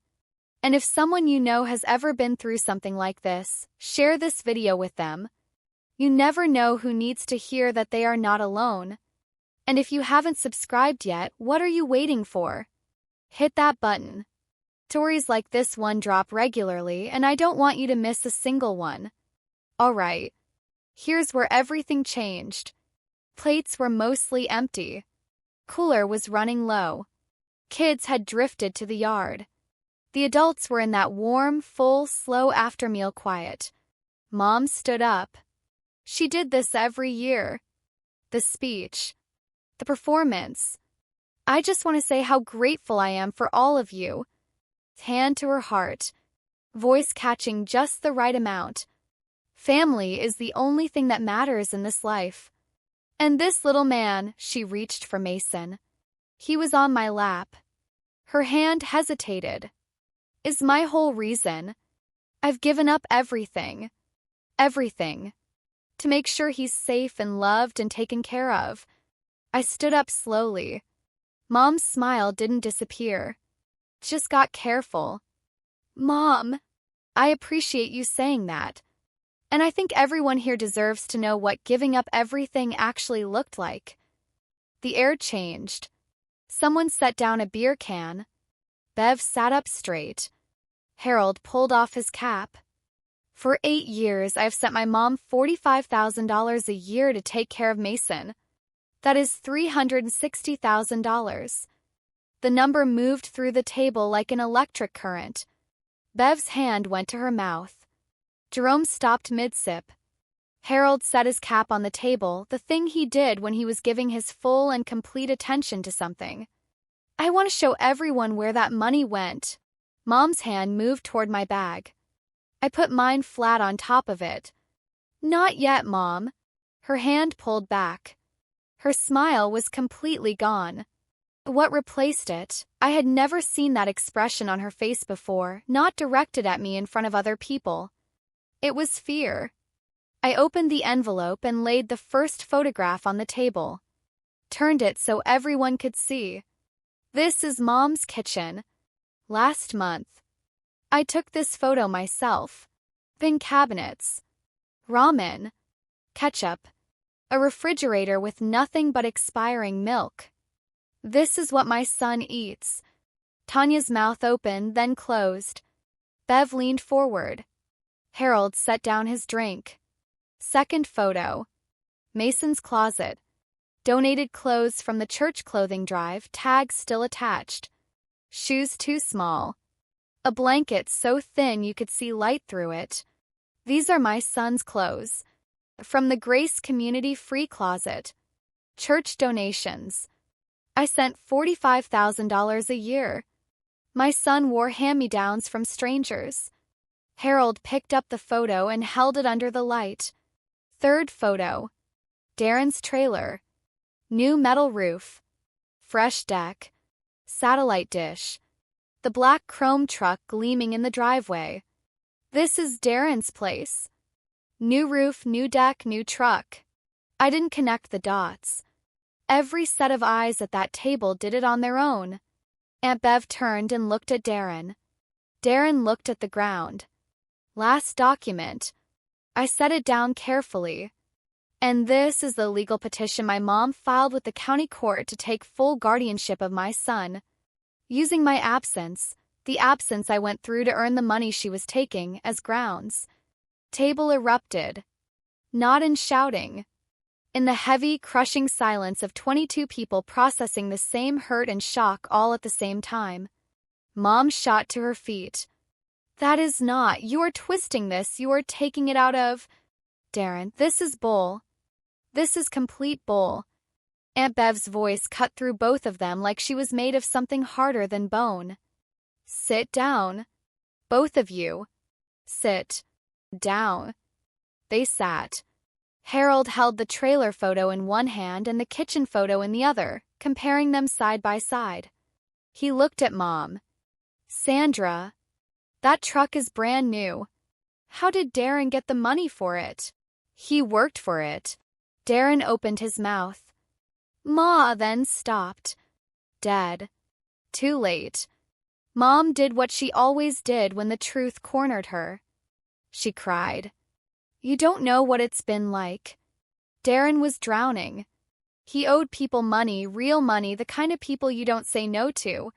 And if someone you know has ever been through something like this, share this video with them. You never know who needs to hear that they are not alone. And if you haven't subscribed yet, what are you waiting for? Hit that button. Stories like this one drop regularly, and I don't want you to miss a single one. Alright. Here's where everything changed. Plates were mostly empty. Cooler was running low. Kids had drifted to the yard. The adults were in that warm, full, slow after-meal quiet. Mom stood up. She did this every year. The speech. The performance. I just want to say how grateful I am for all of you. hand to her heart, voice catching just the right amount. Family is the only thing that matters in this life. And this little man, she reached for Mason. He was on my lap. Her hand hesitated. Is my whole reason. I've given up everything. Everything. To make sure he's safe and loved and taken care of. I stood up slowly. Mom's smile didn't disappear. Just got careful. Mom, I appreciate you saying that. And I think everyone here deserves to know what giving up everything actually looked like. The air changed. Someone set down a beer can. Bev sat up straight. Harold pulled off his cap. For 8 years, I've sent my mom $45,000 a year to take care of Mason. That is $360,000. The number moved through the table like an electric current. Bev's hand went to her mouth. Jerome stopped mid-sip. Harold set his cap on the table, the thing he did when he was giving his full and complete attention to something. I want to show everyone where that money went. Mom's hand moved toward my bag. I put mine flat on top of it. Not yet, Mom. Her hand pulled back. Her smile was completely gone. What replaced it? I had never seen that expression on her face before, not directed at me in front of other people. It was fear. I opened the envelope and laid the first photograph on the table. Turned it so everyone could see. This is Mom's kitchen. Last month. I took this photo myself. Bin cabinets. Ramen. Ketchup. A refrigerator with nothing but expiring milk. This is what my son eats. Tanya's mouth opened, then closed. Bev leaned forward. Harold set down his drink. Second photo. Mason's closet. Donated clothes from the church clothing drive, tags still attached. Shoes too small. A blanket so thin you could see light through it. These are my son's clothes. From the Grace Community Free Closet. Church donations. I sent $45,000 a year. My son wore hand-me-downs from strangers. Harold picked up the photo and held it under the light. Third photo. Darren's trailer. New metal roof. Fresh deck. Satellite dish. The black chrome truck gleaming in the driveway. This is Darren's place. New roof, new deck, new truck. I didn't connect the dots. Every set of eyes at that table did it on their own. Aunt Bev turned and looked at Darren. Darren looked at the ground. Last document. I set it down carefully. And this is the legal petition my mom filed with the county court to take full guardianship of my son. Using my absence, the absence I went through to earn the money she was taking, as grounds. Table erupted. Not in shouting. In the heavy, crushing silence of 22 people processing the same hurt and shock all at the same time. Mom shot to her feet. That is not. You are twisting this. You are taking it out of... Darren, this is bull. This is complete bull. Aunt Bev's voice cut through both of them like she was made of something harder than bone. Sit down. Both of you. Sit. Down. They sat. Harold held the trailer photo in one hand and the kitchen photo in the other, comparing them side by side. He looked at Mom. Sandra, that truck is brand new. How did Darren get the money for it? He worked for it. Darren opened his mouth. Ma then stopped. Dead. Too late. Mom did what she always did when the truth cornered her. She cried. You don't know what it's been like. Darren was drowning. He owed people money, real money, the kind of people you don't say no to.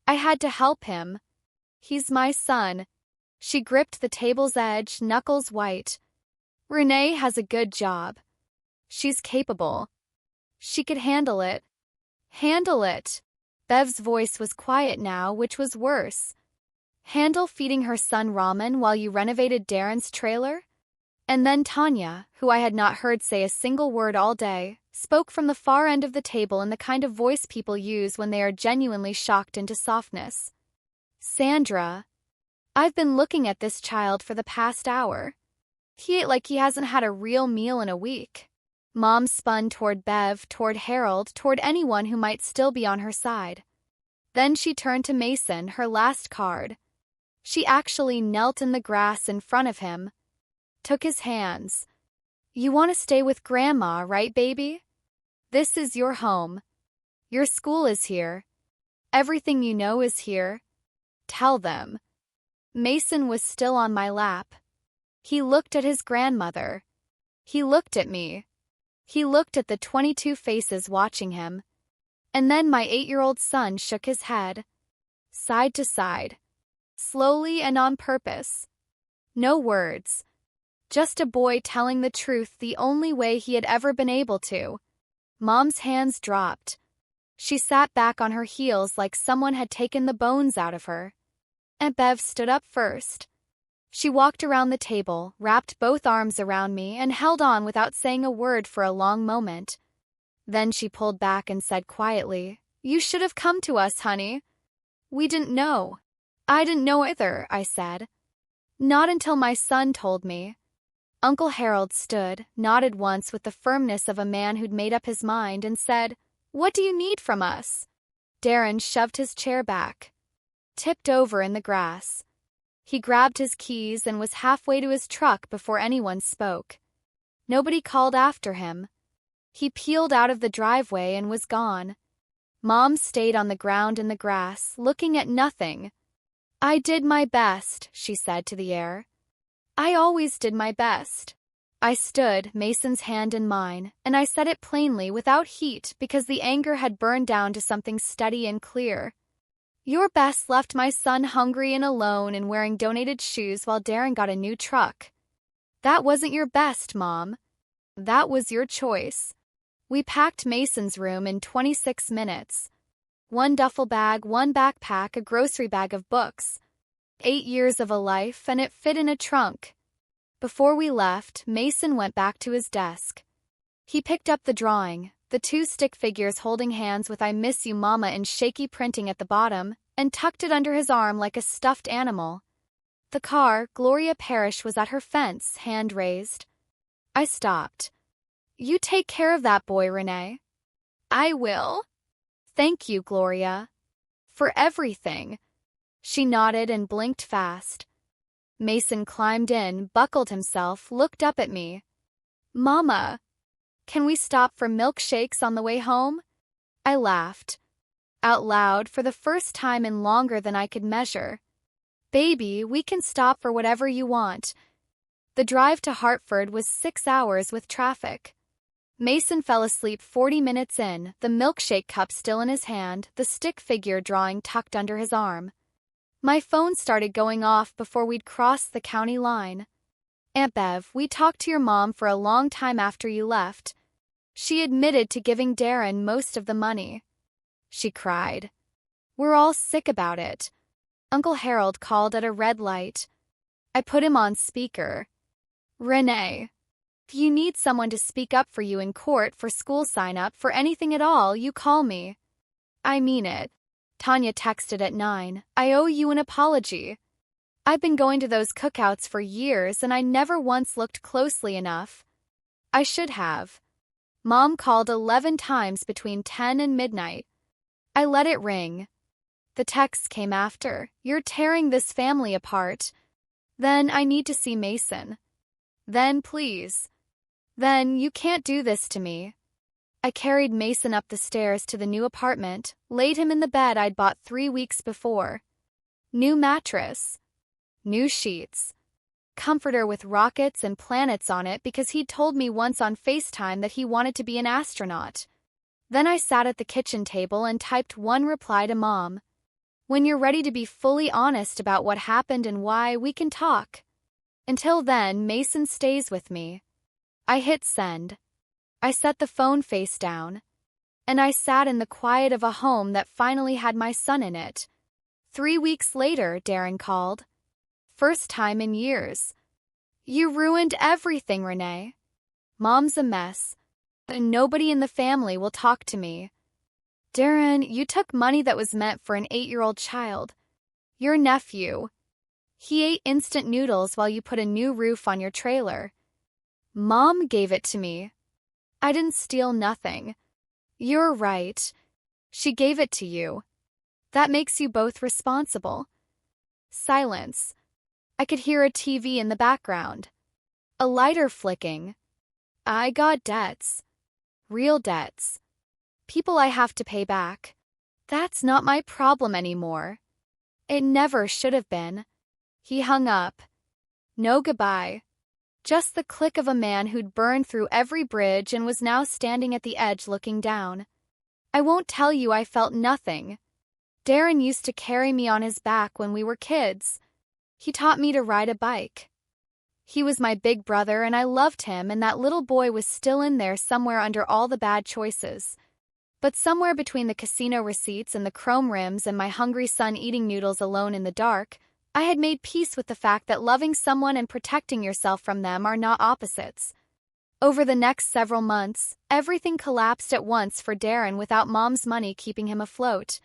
I had to help him. He's my son. She gripped the table's edge, knuckles white. Renee has a good job. She's capable. She could handle it. Handle it. Bev's voice was quiet now, which was worse. Handle feeding her son ramen while you renovated Darren's trailer? And then Tanya, who I had not heard say a single word all day, spoke from the far end of the table in the kind of voice people use when they are genuinely shocked into softness. Sandra, I've been looking at this child for the past hour. He ate like he hasn't had a real meal in a week. Mom spun toward Bev, toward Harold, toward anyone who might still be on her side. Then she turned to Mason, her last card. She actually knelt in the grass in front of him, took his hands. You want to stay with Grandma, right, baby? This is your home. Your school is here. Everything you know is here. Tell them. Mason was still on my lap. He looked at his grandmother. He looked at me. He looked at the 22 faces watching him. And then my 8-year-old son shook his head, side to side, slowly and on purpose. No words. Just a boy telling the truth the only way he had ever been able to. Mom's hands dropped. She sat back on her heels like someone had taken the bones out of her. Aunt Bev stood up first. She walked around the table, wrapped both arms around me, and held on without saying a word for a long moment. Then she pulled back and said quietly, You should have come to us, honey. We didn't know. I didn't know either, I said. Not until my son told me. Uncle Harold stood, nodded once with the firmness of a man who'd made up his mind, and said, What do you need from us? Darren shoved his chair back, tipped over in the grass. He grabbed his keys and was halfway to his truck before anyone spoke. Nobody called after him. He peeled out of the driveway and was gone. Mom stayed on the ground in the grass, looking at nothing. I did my best, she said to the air. I always did my best. I stood, Mason's hand in mine, and I said it plainly without heat because the anger had burned down to something steady and clear. Your best left my son hungry and alone and wearing donated shoes while Darren got a new truck. That wasn't your best, Mom. That was your choice. We packed Mason's room in 26 minutes. 1 duffel bag, 1 backpack, a grocery bag of books. 8 years of a life, and it fit in a trunk. Before we left, Mason went back to his desk. He picked up the drawing, the 2 stick figures holding hands with I miss you mama in shaky printing at the bottom, and tucked it under his arm like a stuffed animal. The car, Gloria Parrish, was at her fence, hand raised. I stopped. You take care of that boy, Renee. I will. Thank you, Gloria. For everything. She nodded and blinked fast. Mason climbed in, buckled himself, looked up at me. Mama, can we stop for milkshakes on the way home? I laughed. Out loud for the first time in longer than I could measure. Baby, we can stop for whatever you want. The drive to Hartford was 6 hours with traffic. Mason fell asleep 40 minutes in, the milkshake cup still in his hand, the stick figure drawing tucked under his arm. My phone started going off before we'd crossed the county line. Aunt Bev, we talked to your mom for a long time after you left. She admitted to giving Darren most of the money. She cried. We're all sick about it. Uncle Harold called at a red light. I put him on speaker. Renee, if you need someone to speak up for you in court, for school sign-up, for anything at all, you call me. I mean it. Tanya texted at 9. I owe you an apology. I've been going to those cookouts for years and I never once looked closely enough. I should have. Mom called 11 times between 10 and midnight. I let it ring. The text came after. You're tearing this family apart. Then I need to see Mason. Then please. Then you can't do this to me. I carried Mason up the stairs to the new apartment, laid him in the bed I'd bought 3 weeks before. New mattress. New sheets. Comforter with rockets and planets on it because he'd told me once on FaceTime that he wanted to be an astronaut. Then I sat at the kitchen table and typed one reply to Mom. When you're ready to be fully honest about what happened and why, we can talk. Until then, Mason stays with me. I hit send. I set the phone face down. And I sat in the quiet of a home that finally had my son in it. 3 weeks later, Darren called. First time in years. You ruined everything, Renee. Mom's a mess. And nobody in the family will talk to me. Darren, you took money that was meant for an 8-year-old child. Your nephew. He ate instant noodles while you put a new roof on your trailer. Mom gave it to me. I didn't steal nothing. You're right. She gave it to you. That makes you both responsible. Silence. I could hear a TV in the background. A lighter flicking. I got debts. Real debts. People I have to pay back. That's not my problem anymore. It never should have been. He hung up. No goodbye. Just the click of a man who'd burned through every bridge and was now standing at the edge looking down. I won't tell you I felt nothing. Darren used to carry me on his back when we were kids. He taught me to ride a bike. He was my big brother and I loved him, and that little boy was still in there somewhere under all the bad choices. But somewhere between the casino receipts and the chrome rims and my hungry son eating noodles alone in the dark, I had made peace with the fact that loving someone and protecting yourself from them are not opposites. Over the next several months, everything collapsed at once for Darren without Mom's money keeping him afloat.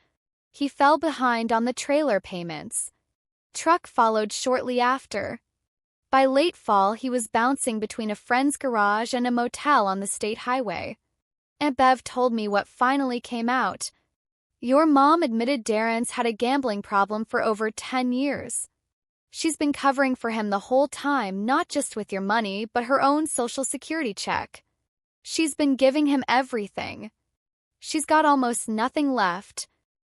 He fell behind on the trailer payments. Truck followed shortly after. By late fall, he was bouncing between a friend's garage and a motel on the state highway. Aunt Bev told me what finally came out. Your mom admitted Darren's had a gambling problem for over 10 years. She's been covering for him the whole time, not just with your money, but her own Social Security check. She's been giving him everything. She's got almost nothing left.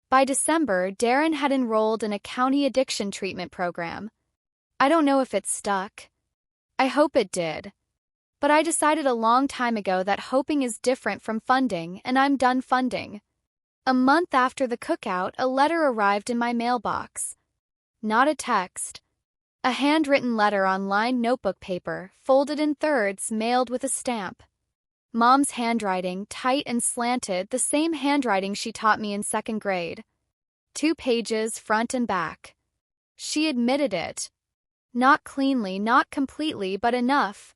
By December, Darren had enrolled in a county addiction treatment program. I don't know if it stuck. I hope it did. But I decided a long time ago that hoping is different from funding, and I'm done funding. A month after the cookout, a letter arrived in my mailbox. Not a text. A handwritten letter on lined notebook paper, folded in thirds, mailed with a stamp. Mom's handwriting, tight and slanted, the same handwriting she taught me in 2nd grade. 2 pages, front and back. She admitted it. Not cleanly, not completely, but enough.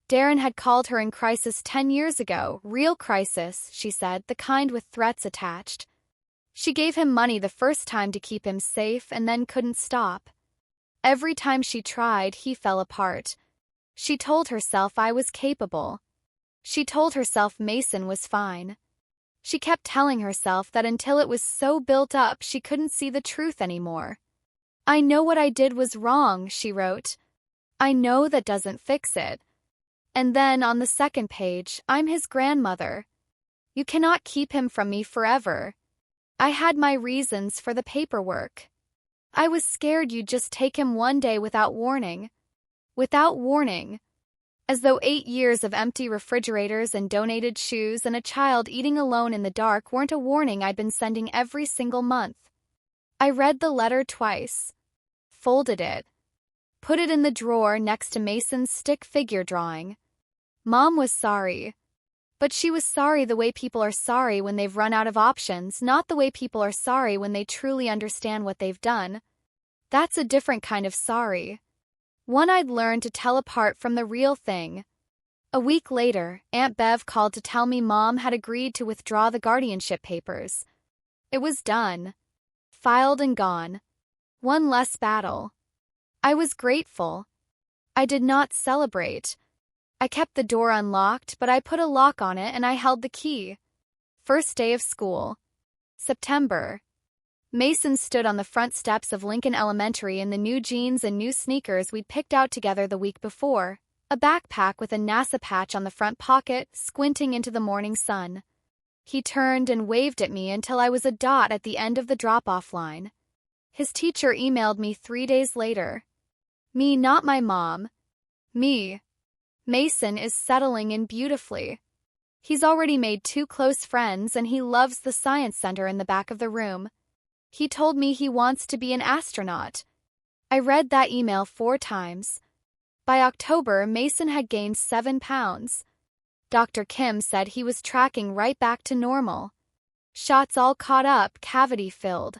Darren had called her in crisis 10 years ago. Real crisis, she said, the kind with threats attached. She gave him money the first time to keep him safe and then couldn't stop. Every time she tried, he fell apart. She told herself I was capable. She told herself Mason was fine. She kept telling herself that until it was so built up, she couldn't see the truth anymore. I know what I did was wrong, she wrote. I know that doesn't fix it. And then on the 2nd page, I'm his grandmother. You cannot keep him from me forever. I had my reasons for the paperwork. I was scared you'd just take him one day without warning. Without warning. As though 8 years of empty refrigerators and donated shoes and a child eating alone in the dark weren't a warning I'd been sending every single month. I read the letter twice. Folded it. Put it in the drawer next to Mason's stick figure drawing. Mom was sorry. But she was sorry the way people are sorry when they've run out of options, not the way people are sorry when they truly understand what they've done. That's a different kind of sorry. One I'd learned to tell apart from the real thing. A week later, Aunt Bev called to tell me Mom had agreed to withdraw the guardianship papers. It was done. Filed and gone. One less battle. I was grateful. I did not celebrate. I kept the door unlocked, but I put a lock on it and I held the key. First day of school. September. Mason stood on the front steps of Lincoln Elementary in the new jeans and new sneakers we'd picked out together the week before, a backpack with a NASA patch on the front pocket, squinting into the morning sun. He turned and waved at me until I was a dot at the end of the drop-off line. His teacher emailed me 3 days later. Me, not my mom. Me. Mason is settling in beautifully. He's already made 2 close friends and he loves the science center in the back of the room. He told me he wants to be an astronaut. I read that email 4 times. By October, Mason had gained 7 pounds. Dr. Kim said he was tracking right back to normal. Shots all caught up, cavity filled.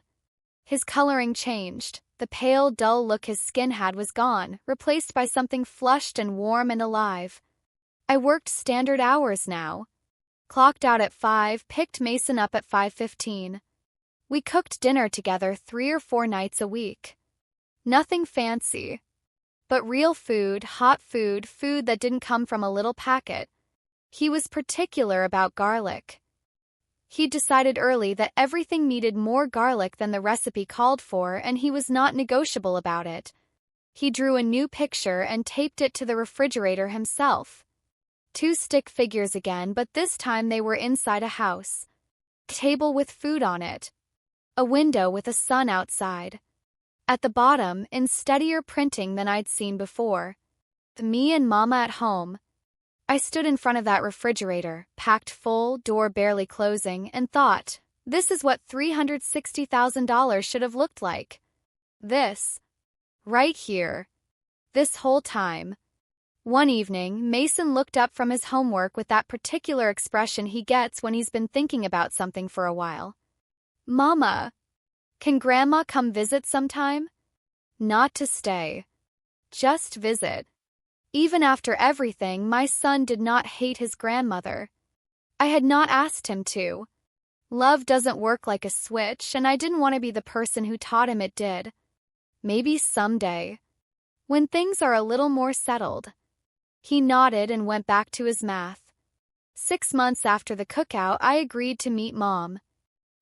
His coloring changed. The pale, dull look his skin had was gone, replaced by something flushed and warm and alive. I worked standard hours now. Clocked out at 5, picked Mason up at 5:15. We cooked dinner together 3 or 4 nights a week. Nothing fancy, but real food, hot food, food that didn't come from a little packet. He was particular about garlic. He decided early that everything needed more garlic than the recipe called for, and he was not negotiable about it. He drew a new picture and taped it to the refrigerator himself. 2 stick figures again, but this time they were inside a house. A table with food on it. A window with a sun outside. At the bottom, in steadier printing than I'd seen before, me and Mama at home. I stood in front of that refrigerator, packed full, door barely closing, and thought, this is what $360,000 should have looked like. This. Right here. This whole time. One evening, Mason looked up from his homework with that particular expression he gets when he's been thinking about something for a while. Mama, can Grandma come visit sometime? Not to stay. Just visit. Even after everything, my son did not hate his grandmother. I had not asked him to. Love doesn't work like a switch, and I didn't want to be the person who taught him it did. Maybe someday. When things are a little more settled. He nodded and went back to his math. 6 months after the cookout, I agreed to meet Mom.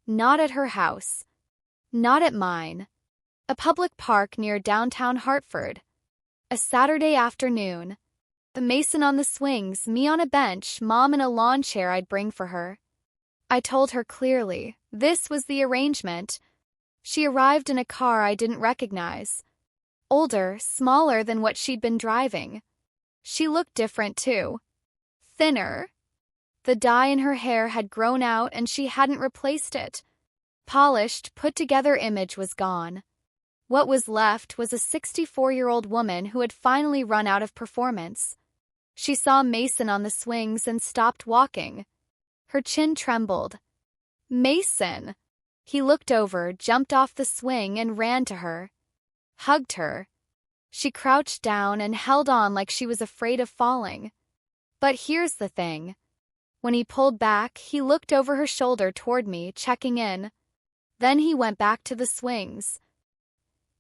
Not at her house. Not at mine. A public park near downtown Hartford. A Saturday afternoon. The Mason on the swings, me on a bench, Mom in a lawn chair I'd bring for her. I told her clearly, this was the arrangement. She arrived in a car I didn't recognize. Older, smaller than what she'd been driving. She looked different too. Thinner. The dye in her hair had grown out and she hadn't replaced it. Polished, put-together image was gone. What was left was a 64-year-old woman who had finally run out of performance. She saw Mason on the swings and stopped walking. Her chin trembled. Mason! He looked over, jumped off the swing, and ran to her. Hugged her. She crouched down and held on like she was afraid of falling. But here's the thing. When he pulled back, he looked over her shoulder toward me, checking in. Then he went back to the swings.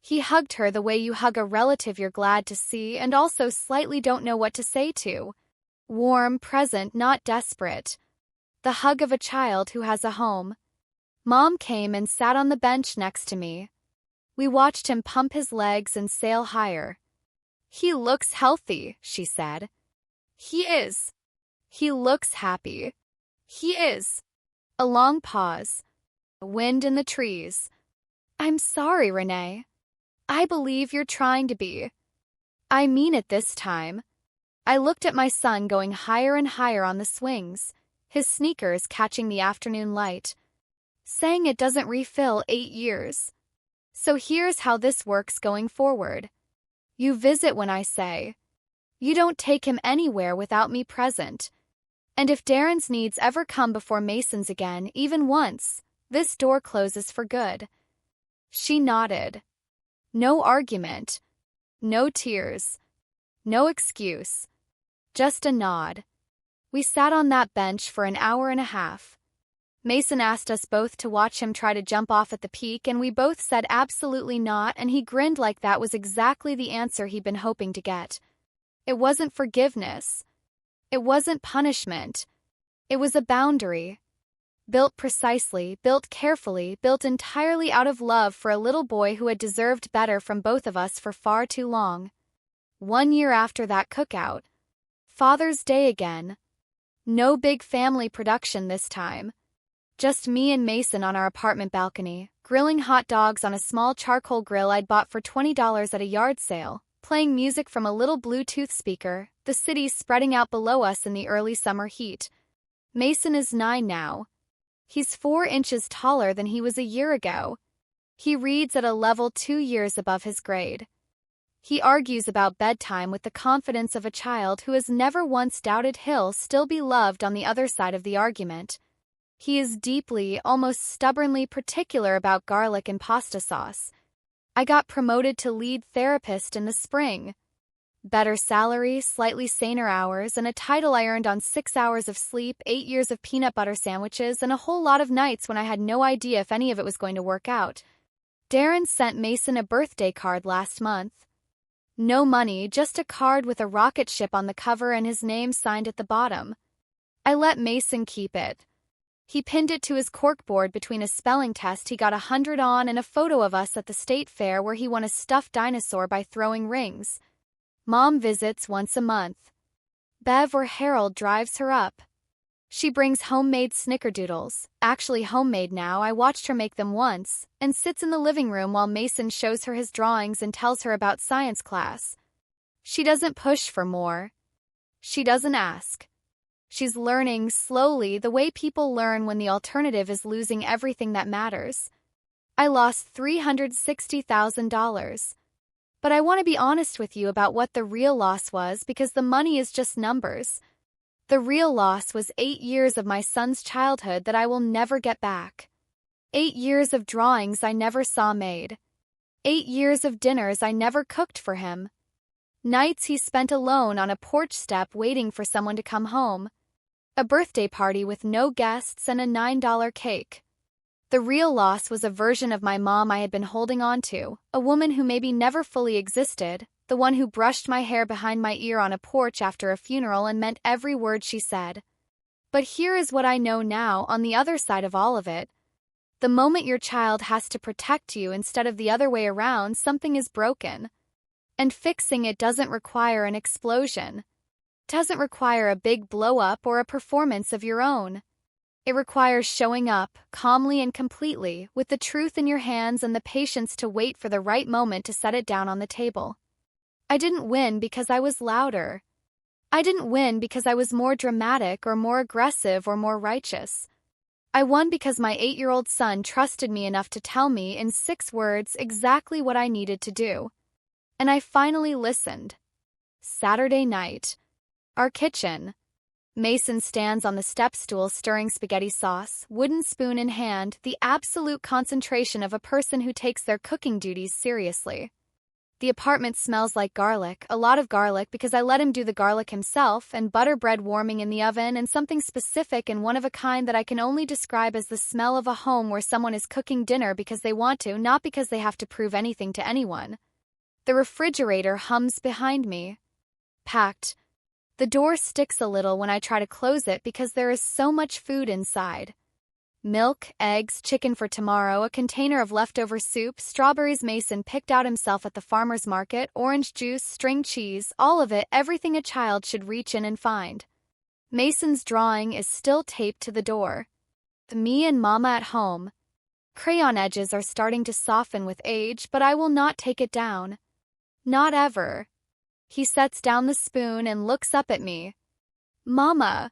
He hugged her the way you hug a relative you're glad to see and also slightly don't know what to say to. Warm, present, not desperate. The hug of a child who has a home. Mom came and sat on the bench next to me. We watched him pump his legs and sail higher. He looks healthy, she said. He is. He looks happy. He is. A long pause. Wind in the trees. I'm sorry, Renee. I believe you're trying to be. I mean it this time. I looked at my son going higher and higher on the swings, his sneakers catching the afternoon light. Saying it doesn't refill 8 years. So here's how this works going forward. You visit when I say. You don't take him anywhere without me present. And if Darren's needs ever come before Mason's again, even once, this door closes for good. She nodded. No argument. No tears. No excuse. Just a nod. We sat on that bench for an hour and a half. Mason asked us both to watch him try to jump off at the peak, and we both said absolutely not, and he grinned like that was exactly the answer he'd been hoping to get. It wasn't forgiveness. It wasn't punishment. It was a boundary. Built precisely, built carefully, built entirely out of love for a little boy who had deserved better from both of us for far too long. 1 year after that cookout. Father's Day again. No big family production this time. Just me and Mason on our apartment balcony, grilling hot dogs on a small charcoal grill I'd bought for $20 at a yard sale, playing music from a little Bluetooth speaker, the city spreading out below us in the early summer heat. Mason is 9 now. He's 4 inches taller than he was a year ago. He reads at a level 2 years above his grade. He argues about bedtime with the confidence of a child who has never once doubted he'll still be loved on the other side of the argument. He is deeply, almost stubbornly particular about garlic and pasta sauce. I got promoted to lead therapist in the spring. Better salary, slightly saner hours, and a title I earned on 6 hours of sleep, 8 years of peanut butter sandwiches, and a whole lot of nights when I had no idea if any of it was going to work out. Darren sent Mason a birthday card last month. No money, just a card with a rocket ship on the cover and his name signed at the bottom. I let Mason keep it. He pinned it to his corkboard between a spelling test he got 100 on and a photo of us at the state fair where he won a stuffed dinosaur by throwing rings. Mom visits once a month. Bev or Harold drives her up. She brings homemade snickerdoodles, actually homemade now, I watched her make them once, and sits in the living room while Mason shows her his drawings and tells her about science class. She doesn't push for more. She doesn't ask. She's learning slowly the way people learn when the alternative is losing everything that matters. I lost $360,000. But I want to be honest with you about what the real loss was because the money is just numbers. The real loss was 8 years of my son's childhood that I will never get back. 8 years of drawings I never saw made. 8 years of dinners I never cooked for him. Nights he spent alone on a porch step waiting for someone to come home. A birthday party with no guests and a $9 cake. The real loss was a version of my mom I had been holding on to, a woman who maybe never fully existed, the one who brushed my hair behind my ear on a porch after a funeral and meant every word she said. But here is what I know now on the other side of all of it. The moment your child has to protect you instead of the other way around, something is broken. And fixing it doesn't require an explosion. Doesn't require a big blow-up or a performance of your own. It requires showing up, calmly and completely, with the truth in your hands and the patience to wait for the right moment to set it down on the table. I didn't win because I was louder. I didn't win because I was more dramatic or more aggressive or more righteous. I won because my 8-year-old son trusted me enough to tell me in 6 words exactly what I needed to do. And I finally listened. Saturday night. Our kitchen. Mason stands on the step stool stirring spaghetti sauce, wooden spoon in hand, the absolute concentration of a person who takes their cooking duties seriously. The apartment smells like garlic, a lot of garlic because I let him do the garlic himself, and butter bread warming in the oven, and something specific and one of a kind that I can only describe as the smell of a home where someone is cooking dinner because they want to, not because they have to prove anything to anyone. The refrigerator hums behind me. Packed. The door sticks a little when I try to close it because there is so much food inside. Milk, eggs, chicken for tomorrow, a container of leftover soup, strawberries Mason picked out himself at the farmer's market, orange juice, string cheese, all of it, everything a child should reach in and find. Mason's drawing is still taped to the door. Me and Mama at home. Crayon edges are starting to soften with age, but I will not take it down. Not ever. He sets down the spoon and looks up at me. Mama,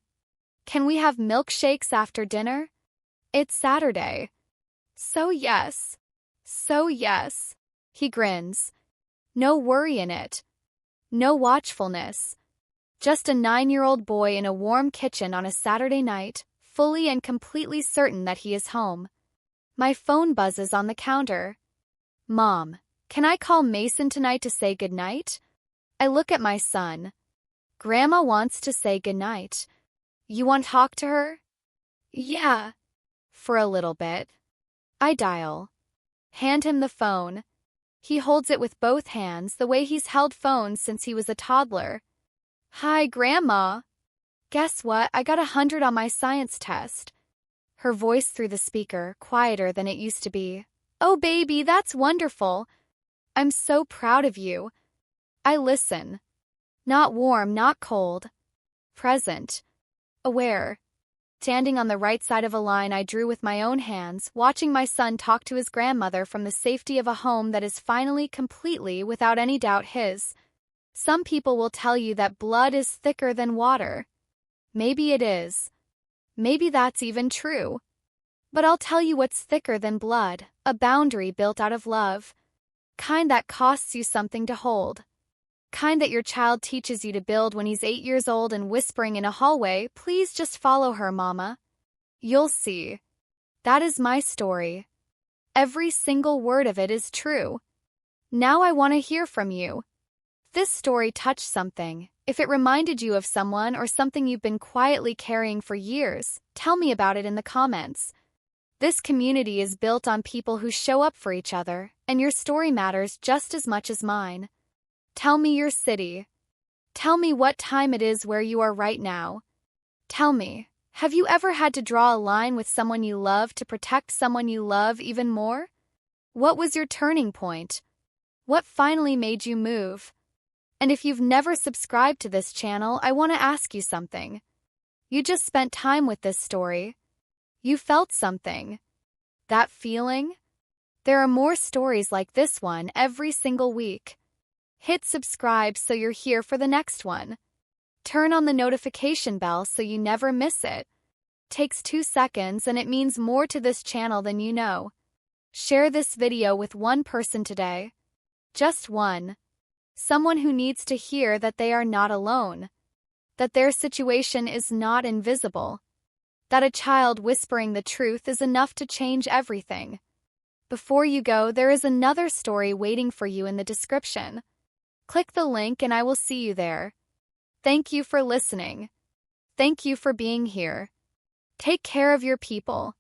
can we have milkshakes after dinner? It's Saturday. So yes. So yes. He grins. No worry in it. No watchfulness. Just a 9-year-old boy in a warm kitchen on a Saturday night, fully and completely certain that he is home. My phone buzzes on the counter. Mom, can I call Mason tonight to say goodnight? I look at my son. Grandma wants to say goodnight. You want to talk to her? Yeah. For a little bit. I dial. Hand him the phone. He holds it with both hands the way he's held phones since he was a toddler. Hi, Grandma. Guess what? I got 100 on my science test. Her voice through the speaker, quieter than it used to be. Oh, baby, that's wonderful. I'm so proud of you. I listen. Not warm, not cold. Present. Aware. Standing on the right side of a line I drew with my own hands, watching my son talk to his grandmother from the safety of a home that is finally completely, without any doubt, his. Some people will tell you that blood is thicker than water. Maybe it is. Maybe that's even true. But I'll tell you what's thicker than blood, a boundary built out of love. Kind that costs you something to hold. Kind that your child teaches you to build when he's 8 years old and whispering in a hallway, please just follow her, Mama. You'll see. That is my story. Every single word of it is true. Now I want to hear from you. If this story touched something, if it reminded you of someone or something you've been quietly carrying for years, tell me about it in the comments. This community is built on people who show up for each other, and your story matters just as much as mine. Tell me your city. Tell me what time it is where you are right now. Tell me, have you ever had to draw a line with someone you love to protect someone you love even more? What was your turning point? What finally made you move? And if you've never subscribed to this channel, I want to ask you something. You just spent time with this story. You felt something. That feeling? There are more stories like this one every single week. Hit subscribe so you're here for the next one. Turn on the notification bell so you never miss it. Takes 2 seconds and it means more to this channel than you know. Share this video with one person today. Just one. Someone who needs to hear that they are not alone. That their situation is not invisible. That a child whispering the truth is enough to change everything. Before you go, there is another story waiting for you in the description. Click the link and I will see you there. Thank you for listening. Thank you for being here. Take care of your people.